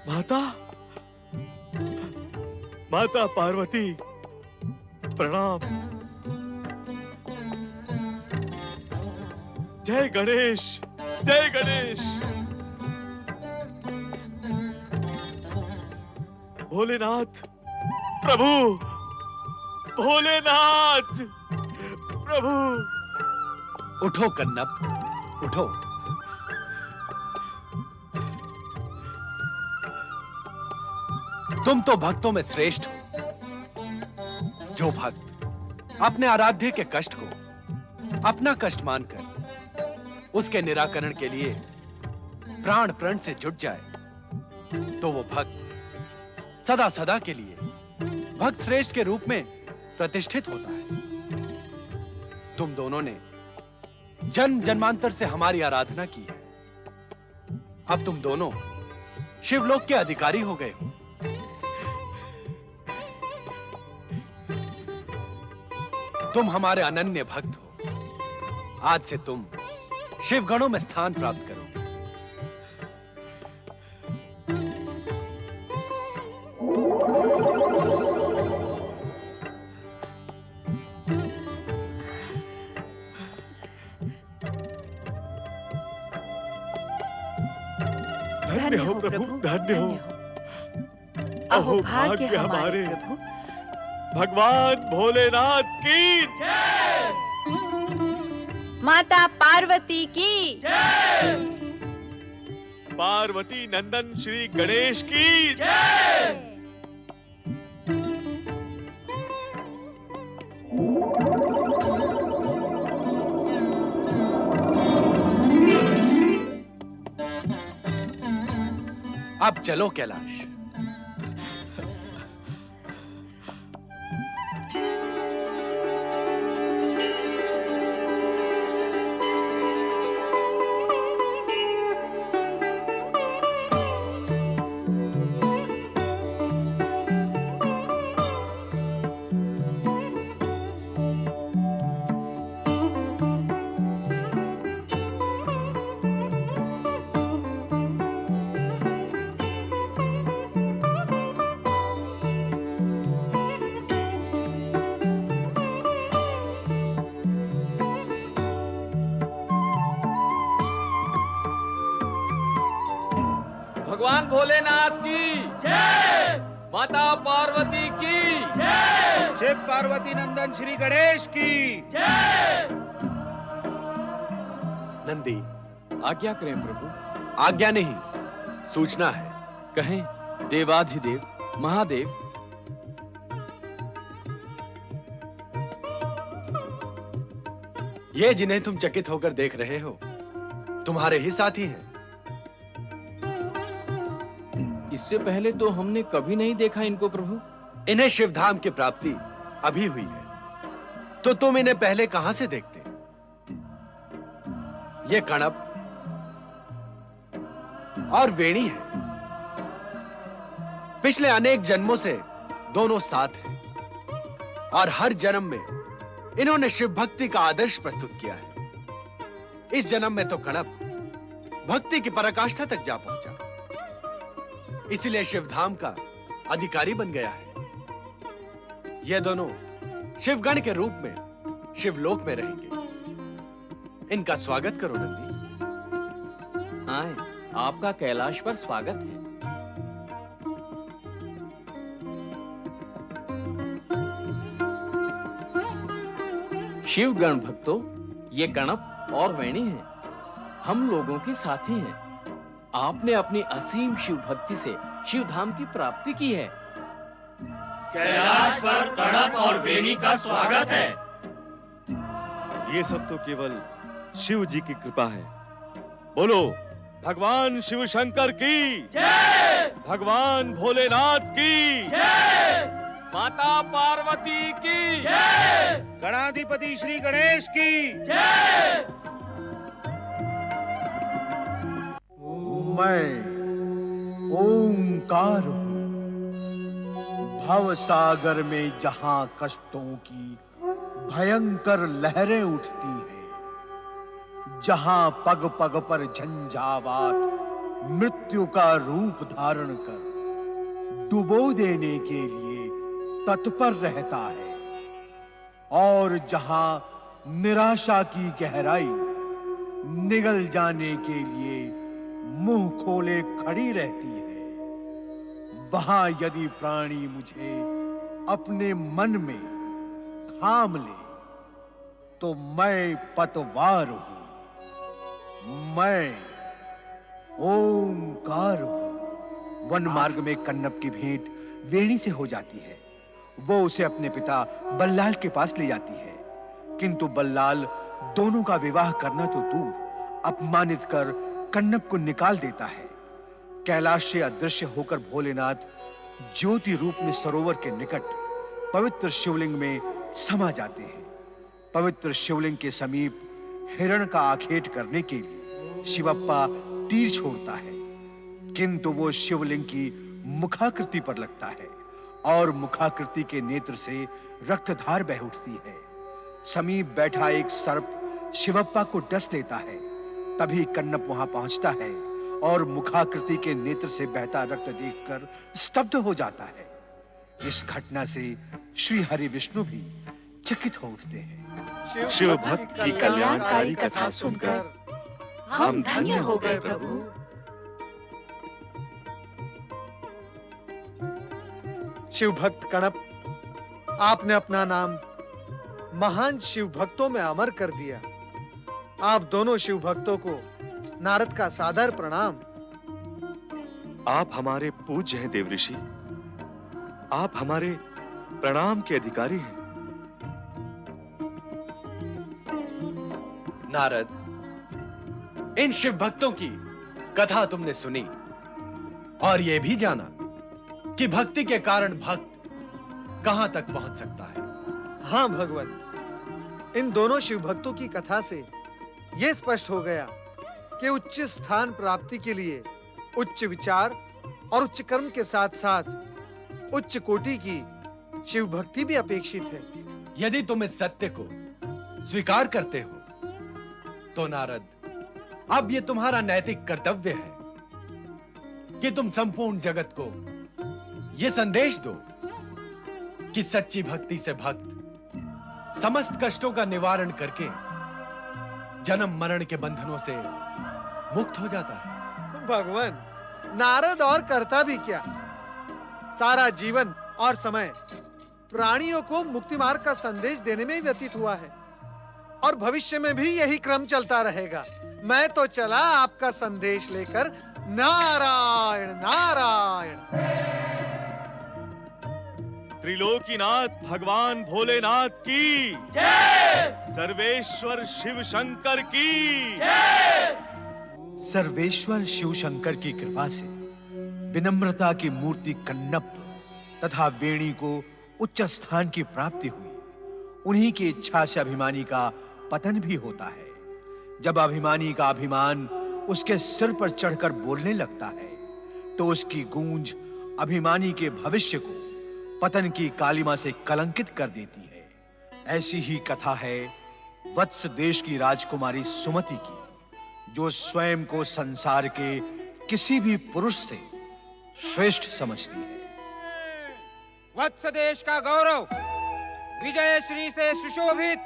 माता, माता पार्वती, प्रणाम। जय गणेश, जय गणेश। भोलेनाथ, प्रभु, भोलेनाथ, प्रभु। उठो कन्नप, उठो। तुम तो भक्तों में श्रेष्ठ हो। जो भक्त अपने आराध्य के कष्ट को अपना कष्ट मानकर उसके निराकरण के लिए प्राण प्रण से जुट जाए, तो वो भक्त सदा सदा के लिए भक्त श्रेष्ठ के रूप में प्रतिष्ठित होता है। तुम दोनों ने जन्म जन्मांतर से हमारी आराधना की है। अब तुम दोनों शिवलोक के अधिकारी हो गए हो। तुम हमारे अनन्य भक्त हो। आज से तुम शिवगणों में स्थान प्राप्त करोगे। धन्य हो प्रभु, धन्य हो। अहो भाग्य हमारे प्रभु। भगवान भोलेनाथ की माता पार्वती की पार्वती नंदन श्री गणेश की अब चलो कैलाश। भगवान भोलेनाथ की जय, माता पार्वती की जय, शिव पार्वती नंदन श्री गणेश की जय। नंदी, आज्ञा करें प्रभु। आज्ञा नहीं, सूचना है। कहें देवाधिदेव महादेव। ये जिन्हें तुम चकित होकर देख रहे हो तुम्हारे ही साथी हैं। इससे पहले तो हमने कभी नहीं देखा इनको प्रभु। इन्हें शिवधाम की प्राप्ति अभी हुई है, तो तुम इन्हें पहले कहां से देखते? ये कणप और वेणी है। पिछले अनेक जन्मों से दोनों साथ हैं और हर जन्म में इन्होंने शिव भक्ति का आदर्श प्रस्तुत किया है। इस जन्म में तो कणप भक्ति की पराकाष्ठा तक जा पहुंचा, इसलिए शिवधाम का अधिकारी बन गया है। ये दोनों शिवगण के रूप में शिवलोक में रहेंगे। इनका स्वागत करो नंदी। आए, आपका कैलाश पर स्वागत है। शिवगण भक्तों, ये कणप और वेणी हैं, हम लोगों के साथी हैं। आपने अपनी असीम शिव भक्ति से शिवधाम की प्राप्ति की है। कैलाश पर कणप और वेणी का स्वागत है। ये सब तो केवल शिव जी की कृपा है। बोलो भगवान शिव शंकर की जय, भगवान भोलेनाथ की जय, माता पार्वती की जय, गणाधिपति श्री गणेश की जय। मैं ओंकार हूं। भव सागर में जहां कष्टों की भयंकर लहरें उठती हैं, जहां पग पग पर झंझावात मृत्यु का रूप धारण कर डुबो देने के लिए तत्पर रहता है, और जहां निराशा की गहराई निगल जाने के लिए मुंह खोले खड़ी रहती है, वहां यदि प्राणी मुझे अपने मन में थाम ले तो मैं पतवार हूं। मैं ओंकार हूं। वन मार्ग में कन्नप की भेंट वेणी से हो जाती है। वो उसे अपने पिता बल्लाल के पास ले जाती है, किंतु बल्लाल दोनों का विवाह करना तो दूर अपमानित कर कन्नप को निकाल देता है। कैलाश से अदृश्य होकर भोलेनाथ ज्योति रूप में सरोवर के निकट पवित्र शिवलिंग में समा जाते हैं। पवित्र शिवलिंग के समीप हिरण का आखेट करने के लिए शिवप्पा तीर छोड़ता है, किंतु वो शिवलिंग की मुखाकृति पर लगता है और मुखाकृति के नेत्र से रक्तधार बह उठती है। समीप बैठा एक सर्प शिवप्पा को डस लेता है। तभी कन्नप वहां पहुंचता है और मुखाकृति के नेत्र से बहता रक्त देखकर स्तब्ध हो जाता है। इस घटना से श्री हरि विष्णु भी चकित हो उठते हैं। शिव भक्त की कल्याणकारी कथा सुनकर हम धन्य हो गए प्रभु। शिव भक्त कणप, आपने अपना नाम महान शिव भक्तों में अमर कर दिया। आप दोनों शिव भक्तों को नारद का सादर प्रणाम। आप हमारे पूज्य हैं देव ऋषि। आप हमारे प्रणाम के अधिकारी हैं। नारद, इन शिव भक्तों की कथा तुमने सुनी और यह भी जाना कि भक्ति के कारण भक्त कहां तक पहुंच सकता है। हाँ भगवान, इन दोनों शिव भक्तों की कथा से यह स्पष्ट हो गया कि उच्च स्थान प्राप्ति के लिए उच्च विचार और उच्च कर्म के साथ-साथ उच्च कोटि की शिव भक्ति भी अपेक्षित है। यदि तुम इस सत्य को स्वीकार करते हो तो नारद, अब यह तुम्हारा नैतिक कर्तव्य है कि तुम संपूर्ण जगत को यह संदेश दो कि सच्ची भक्ति से भक्त समस्त कष्टों का निवारण करके जन्म मरण के बंधनों से मुक्त हो जाता है। भगवान, नारद और करता भी क्या, सारा जीवन और समय प्राणियों को मुक्ति मार्ग का संदेश देने में ही व्यतीत हुआ है और भविष्य में भी यही क्रम चलता रहेगा। मैं तो चला आपका संदेश लेकर। नारायण नारायण। त्रिलोकीनाथ भगवान भोलेनाथ की जय। सर्वेश्वर शिव शंकर की जय। सर्वेश्वर शिव शंकर की कृपा से विनम्रता की मूर्ति कन्नप तथा वेणी को उच्च स्थान की प्राप्ति हुई। उन्हीं की इच्छा से अभिमानी का पतन भी होता है। जब अभिमानी का अभिमान उसके सिर पर चढ़कर बोलने लगता है तो उसकी गूंज अभिमानी के भविष्य को पतन की कालिमा से कलंकित कर देती है। ऐसी ही कथा है वत्स देश की राजकुमारी सुमति की, जो स्वयं को संसार के किसी भी पुरुष से श्रेष्ठ समझती है। वत्स देश का गौरव, विजय श्री से सुशोभित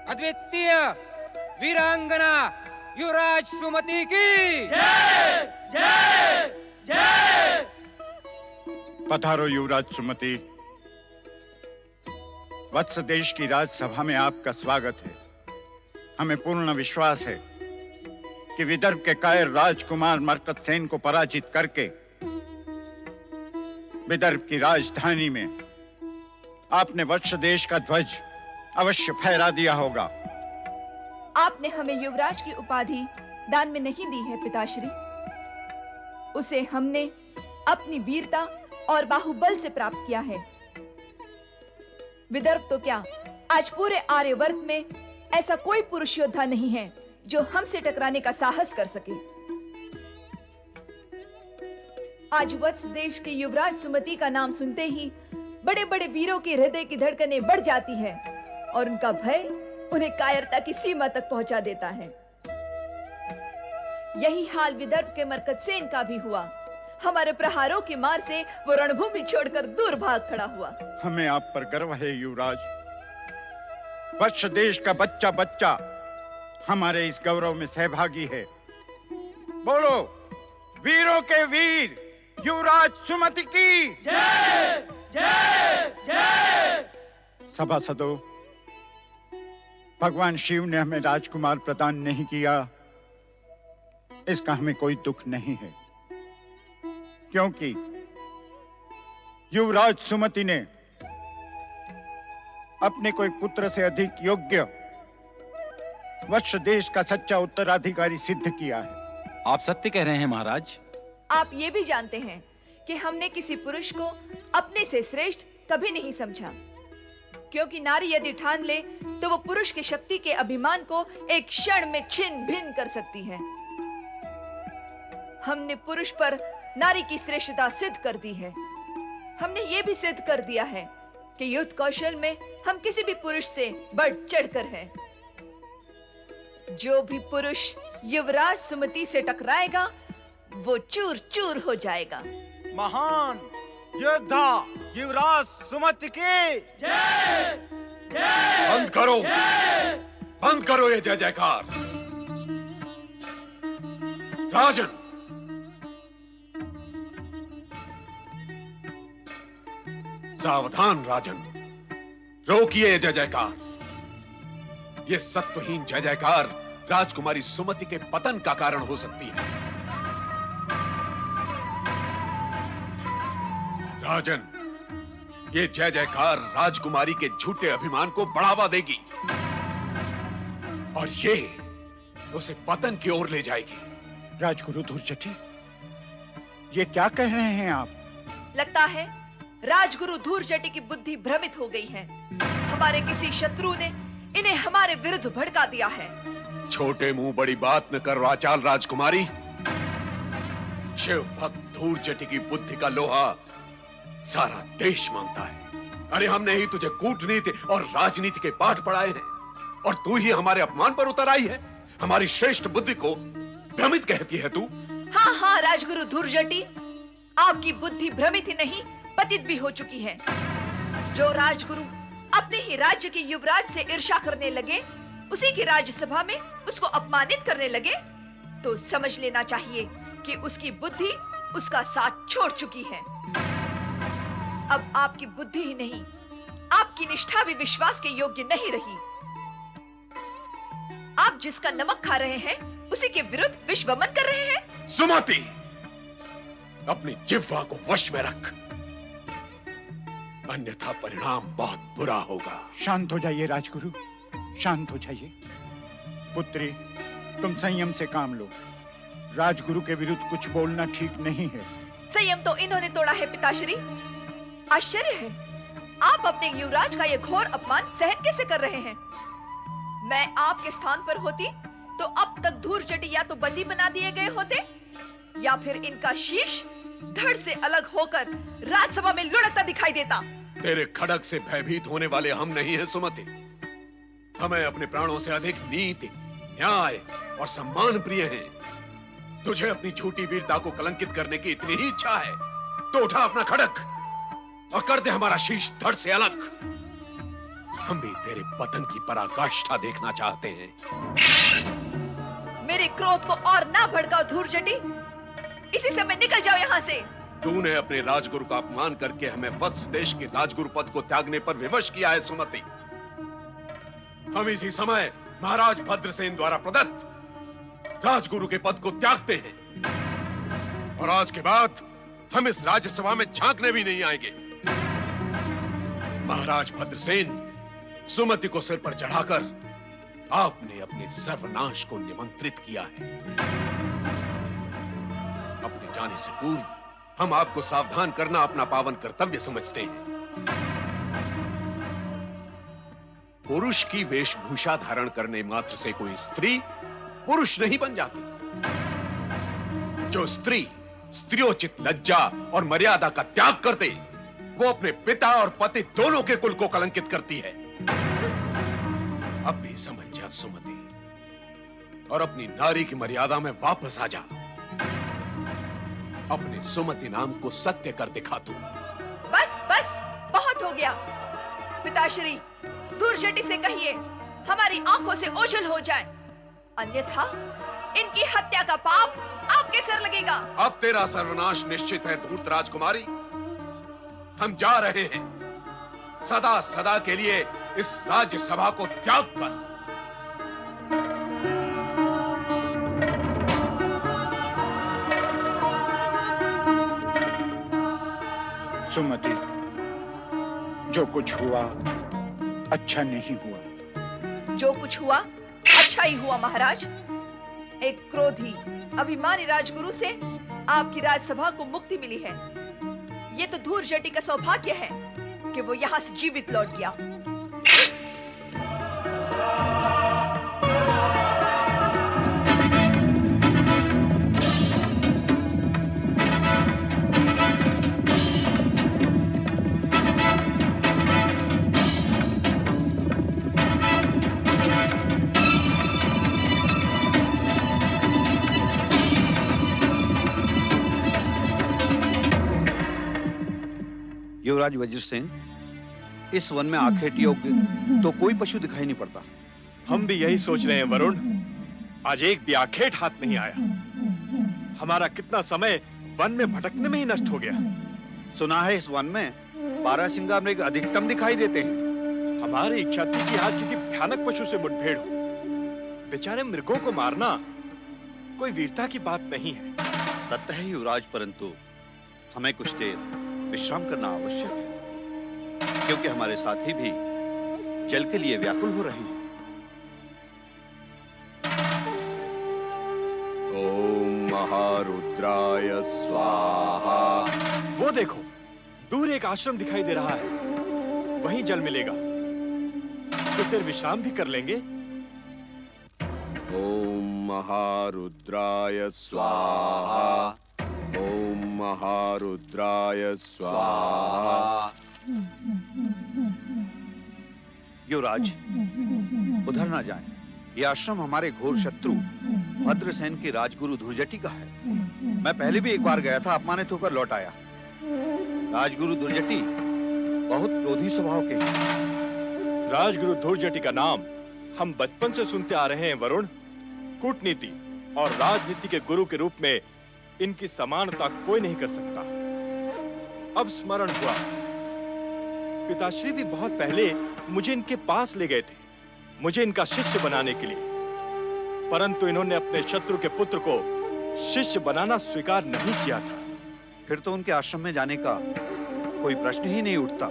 अद्वितीय वीरांगना युवराज सुमति की जय जय जय। पधारो युवराज सुमति। वत्स देश की राजसभा में आपका स्वागत है। हमें पूर्ण विश्वास है कि विदर्भ के कायर राजकुमार मरकतसेन को पराजित करके विदर्भ की राजधानी में आपने वत्स देश का ध्वज अवश्य फहरा दिया होगा। आपने हमें युवराज की उपाधि दान में नहीं दी है पिताश्री। उसे हमने अपनी वीरता और बाहुबल से प्राप्त किया है। विदर्भ तो क्या, आज पूरे आर्यवर्त में ऐसा कोई पुरुष योद्धा नहीं है जो हमसे टकराने का साहस कर सके। आज वत्स देश के युवराज सुमति का नाम सुनते ही बड़े बड़े वीरों के हृदय की धड़कनें बढ़ जाती है और उनका भय उन्हें कायरता की सीमा तक पहुंचा देता है। यही हाल विदर्भ के मरकतसेन का भी हुआ। हमारे प्रहारों की मार से वो रणभूमि छोड़कर दूर भाग खड़ा हुआ। हमें आप पर गर्व है युवराज। वत्स देश का बच्चा बच्चा हमारे इस गौरव में सहभागी है। बोलो, वीरों के वीर युवराज सुमति की जय जय जय। सभासदों, भगवान शिव ने हमें राजकुमार प्रदान नहीं किया, इसका हमें कोई दुख नहीं है, क्योंकि युवराज सुमति ने अपने कोई पुत्र से अधिक योग्य वत्स देश का सच्चा उत्तराधिकारी सिद्ध किया है। आप सत्य कह रहे हैं महाराज। आप ये भी जानते हैं कि हमने किसी पुरुष को अपने से श्रेष्ठ कभी नहीं समझा, क्योंकि नारी यदि ठान ले तो वो पुरुष की शक्ति के अभिमान को एक क्षण में छिन्न भिन्न कर सकती है। हमने पुरुष पर नारी की श्रेष्ठता सिद्ध कर दी है। हमने ये भी सिद्ध कर दिया है कि युद्ध कौशल में हम किसी भी पुरुष से बढ़ चढ़कर हैं। जो भी पुरुष युवराज सुमति से टकराएगा वो चूर चूर हो जाएगा। महान योद्धा युवराज सुमति की जय जय। बंद करो, बंद करो ये जय जयकार। राजन, सावधान राजन, रोकिए जय जयकार। ये सत्वहीन जय जयकार राजकुमारी सुमति के पतन का कारण हो सकती है। राजन, ये जय जयकार राजकुमारी के झूठे अभिमान को बढ़ावा देगी और ये उसे पतन की ओर ले जाएगी। राजगुरु धूर्जटी, ये क्या कह रहे हैं आप? लगता है राजगुरु धूर्जटी की बुद्धि भ्रमित हो गई है। हमारे किसी शत्रु ने इन्हें हमारे विरुद्ध भड़का दिया है। छोटे मुंह बड़ी बात न कर वाचाल राजकुमारी। शिव भक्त धूर्जटी की बुद्धि का लोहा सारा देश मांगता है। अरे हमने ही तुझे कूटनीति और राजनीति के पाठ पढ़ाए हैं और तू ही हमारे अपमान पर उतर आई है। हमारी श्रेष्ठ बुद्धि को भ्रमित कहती है तू। हाँ हाँ राजगुरु धूर्जटी, आपकी बुद्धि भ्रमित ही नहीं पतित भी हो चुकी है। जो राजगुरु अपने ही राज्य के युवराज से ईर्ष्या करने लगे, उसी की राज्यसभा में उसको अपमानित करने लगे, तो समझ लेना चाहिए कि उसकी बुद्धि उसका साथ छोड़ चुकी है। अब आपकी बुद्धि ही नहीं, आपकी निष्ठा भी विश्वास के योग्य नहीं रही। आप जिसका नमक खा रहे हैं, उसी के विरुद्ध विश्वमन कर रहे हैं। सुमति, अपनी जिह्वा को वश में रख, अन्यथा परिणाम बहुत बुरा होगा। शांत हो जाइए राजगुरु, शांत हो जाइए। पुत्री, तुम संयम से काम लो। राजगुरु के विरुद्ध कुछ बोलना ठीक नहीं है। संयम तो इन्होंने तोड़ा है पिताश्री। आश्चर्य है, आप अपने युवराज का ये घोर अपमान सहन कैसे कर रहे हैं? मैं आपके स्थान पर होती तो अब तक धूर्जटी या तो बंदी बना दिए गए होते या फिर इनका शीश धड़ से अलग होकर राजसभा में लुढ़कता दिखाई देता। तेरे खड़ग से भयभीत होने वाले हम नहीं हैं सुमति। हमें अपने प्राणों से अधिक नीति, न्याय और सम्मान प्रिय हैं। तुझे अपनी झूठी वीरता को कलंकित करने की इतनी ही इच्छा है तो उठा अपना खड़ग और कर दे हमारा शीश धड़ से अलग। हम भी तेरे पतन की पराकाष्ठा देखना चाहते हैं। मेरे क्रोध को और ना भड़काओ धूर्जटी, इसी समय निकल जाओ यहाँ से। तूने अपने राजगुरु का अपमान करके हमें वत्स देश के राजगुरु पद को त्यागने पर विवश किया है सुमति। हम इसी समय महाराज भद्रसेन द्वारा प्रदत्त राजगुरु के पद को त्यागते हैं और आज के बाद हम इस राज्यसभा में झांकने भी नहीं आएंगे। महाराज भद्रसेन, सुमति को सिर पर चढ़ाकर आपने अपने सर्वनाश को निमंत्रित किया है। अपने जाने से पूर्व हम आपको सावधान करना अपना पावन कर्तव्य समझते हैं। पुरुष की वेशभूषा धारण करने मात्र से कोई स्त्री पुरुष नहीं बन जाती। जो स्त्री स्त्रियोचित लज्जा और मर्यादा का त्याग कर दे, वो अपने पिता और पति दोनों के कुल को कलंकित करती है। अब भी समझ जा सुमति और अपनी नारी की मर्यादा में वापस आ जा। अपने सुमति नाम को सत्य कर दिखा तू। बस बस, बहुत हो गया। पिताश्री, धूर्जटी से कहिए हमारी आंखों से ओझल हो जाए, अन्यथा इनकी हत्या का पाप आपके सर लगेगा। अब तेरा सर्वनाश निश्चित है धूर्त राजकुमारी। हम जा रहे हैं, सदा सदा के लिए इस राज्यसभा को त्याग कर। सुमति, जो कुछ हुआ अच्छा नहीं हुआ। जो कुछ हुआ अच्छा ही हुआ महाराज। एक क्रोधी अभिमानी राजगुरु से आपकी राजसभा को मुक्ति मिली है। ये तो धूर्जटी का सौभाग्य है कि वो यहाँ से जीवित लौट गया। युवराज वज्रसेन, इस वन में आखेट योग्य तो कोई पशु दिखाई नहीं पड़ता। हम भी यही सोच रहे हैं वरुण। आज एक भी आखेट हाथ नहीं आया। हमारा कितना समय वन में भटकने में ही नष्ट हो गया। सुना है इस वन में बारहसिंगा मृग अधिकतम दिखाई देते हैं। हमारी इच्छा थी कि आज किसी भयानक पशु से मुठभेड़ हो। बेचारे मृगों को मारना कोई वीरता की बात नहीं है। सत्य है युवराज, परंतु हमें कुछ देर विश्राम करना आवश्यक है, क्योंकि हमारे साथी भी जल के लिए व्याकुल हो रहे हैं। ओम महारुद्राय स्वाहा। वो देखो, दूर एक आश्रम दिखाई दे रहा है, वहीं जल मिलेगा। तो फिर विश्राम भी कर लेंगे। ओम महारुद्राय स्वाहा। ओम महारुद्राय स्वाहा। युवराज, उधर ना जाएं। यह आश्रम हमारे घोर शत्रु भद्रसेन के राजगुरु धुर्जटी का है। मैं पहले भी एक बार गया था, अपमानित होकर लौट आया। राजगुरु धुर्जटी बहुत क्रोधी स्वभाव के हैं। राजगुरु धुर्जटी का नाम हम बचपन से सुनते आ रहे हैं वरुण। कूटनीति और राजनीति के गुरु के रूप में इनकी समानता कोई नहीं कर सकता। अब स्मरण हुआ, पिताश्री भी बहुत पहले मुझे इनके पास ले गए थे, मुझे इनका शिष्य बनाने के लिए, परंतु इन्होंने अपने शत्रु के पुत्र को शिष्य बनाना स्वीकार नहीं किया था। फिर तो उनके आश्रम में जाने का कोई प्रश्न ही नहीं उठता।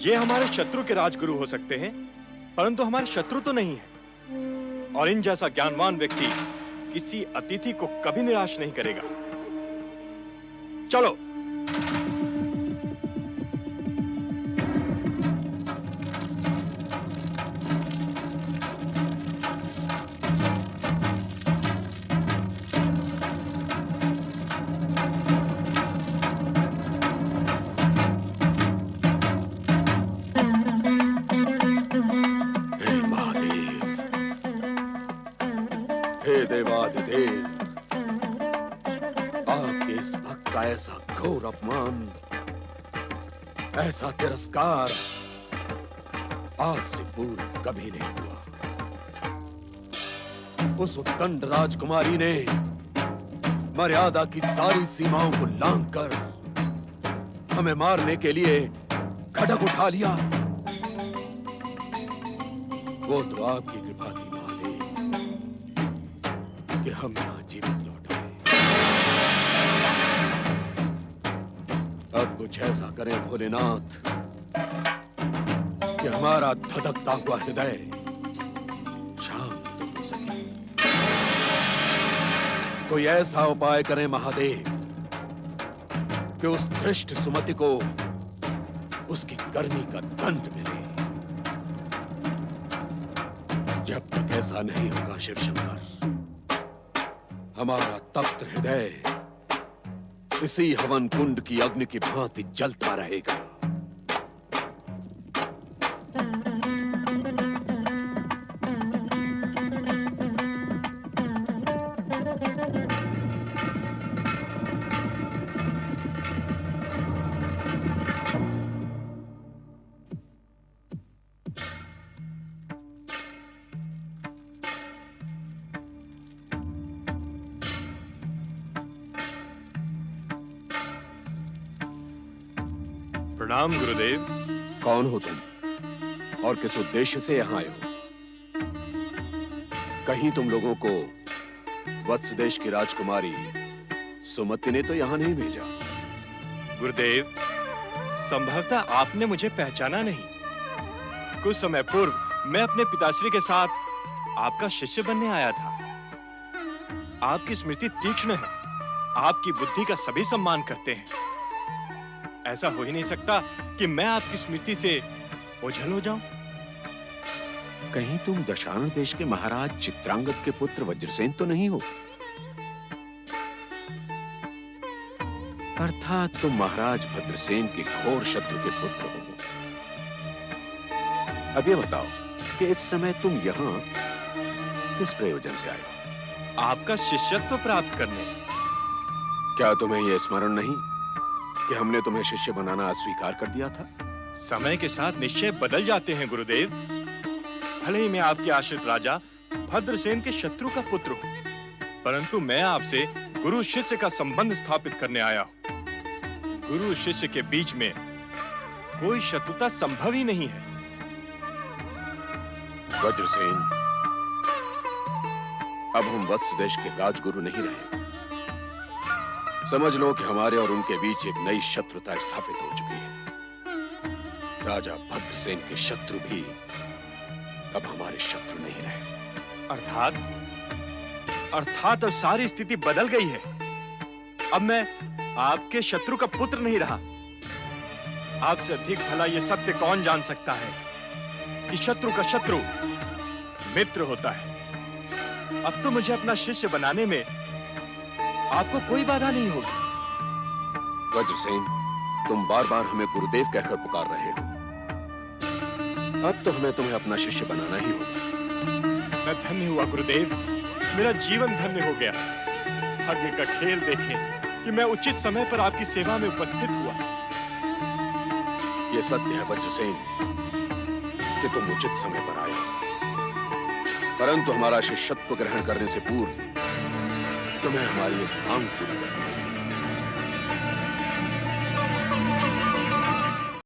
ये हमारे शत्रु के राजगुरु हो सकते हैं, परंतु हमारे शत्रु तो नहीं है। और इन जैसा ज्ञानवान व्यक्ति किसी अतिथि को कभी निराश नहीं करेगा। चलो। देवाधिदेव, आपके इस भक्त का ऐसा घोर अपमान, ऐसा तिरस्कार आज से पूर्व कभी नहीं हुआ। उस उत्कंठ राजकुमारी ने मर्यादा की सारी सीमाओं को लांघकर हमें मारने के लिए खड्ग उठा लिया। वो तो आपकी कृपा थी कि हम यहाँ जीवित लौट आए। अब कुछ ऐसा करें भोलेनाथ कि हमारा धधकता हुआ हृदय शांत हो सके। कोई ऐसा उपाय करें महादेव कि उस धृष्ट सुमति को उसकी करनी का दंड मिले। जब तक ऐसा नहीं होगा शिव शंकर, हमारा तप्त हृदय इसी हवन कुंड की अग्नि की भांति जलता रहेगा। प्रणाम गुरुदेव। कौन हो तुम और किस उद्देश्य से यहाँ आए हो? कहीं तुम लोगों को वत्स देश की राजकुमारी सुमति ने तो यहाँ नहीं भेजा? गुरुदेव, संभवतः आपने मुझे पहचाना नहीं। कुछ समय पूर्व मैं अपने पिताश्री के साथ आपका शिष्य बनने आया था। आपकी स्मृति तीक्ष्ण है, आपकी बुद्धि का सभी सम्मान करते हैं। ऐसा हो ही नहीं सकता कि मैं आपकी स्मृति से ओझल हो जाऊं। कहीं तुम दशानन देश के महाराज चित्रांगद के पुत्र वज्रसेन तो नहीं हो? अर्थात तुम महाराज भद्रसेन के घोर शत्रु के पुत्र हो। अब ये बताओ कि इस समय तुम यहाँ किस प्रयोजन से आए हो? आपका शिष्यत्व प्राप्त करने। क्या तुम्हें यह स्मरण नहीं कि हमने तुम्हें शिष्य बनाना अस्वीकार कर दिया था? समय के साथ निश्चय बदल जाते हैं गुरुदेव। भले ही मैं आपके आश्रित राजा भद्रसेन के शत्रु का पुत्र हूँ, परंतु मैं आपसे गुरु शिष्य का संबंध स्थापित करने आया हूँ। गुरु शिष्य के बीच में कोई शत्रुता संभव ही नहीं है। वज्रसेन, अब हम वत्स देश के राजगुरु नहीं रहे। समझ लो कि हमारे और उनके बीच एक नई शत्रुता स्थापित हो चुकी है। राजा भद्रसेन के शत्रु भी अब हमारे शत्रु नहीं रहे। अर्थात अब सारी स्थिति बदल गई है। अब मैं आपके शत्रु का पुत्र नहीं रहा। आपसे अधिक भला यह सत्य कौन जान सकता है कि शत्रु का शत्रु मित्र होता है। अब तो मुझे अपना शिष्य बनाने में आपको कोई बाधा नहीं होगी। वज्रसेन, तुम बार बार हमें गुरुदेव कहकर पुकार रहे हो। अब तो हमें तुम्हें अपना शिष्य बनाना ही होगा। मैं धन्य हुआ गुरुदेव, मेरा जीवन धन्य हो गया। भाग्य का खेल देखें कि मैं उचित समय पर आपकी सेवा में उपस्थित हुआ। यह सत्य है वज्रसेन कि तुम उचित समय पर आए, परंतु हमारा शिष्यत्व ग्रहण करने से पूर्व तुम्हें हमारी एक मांग पूरी करनी है।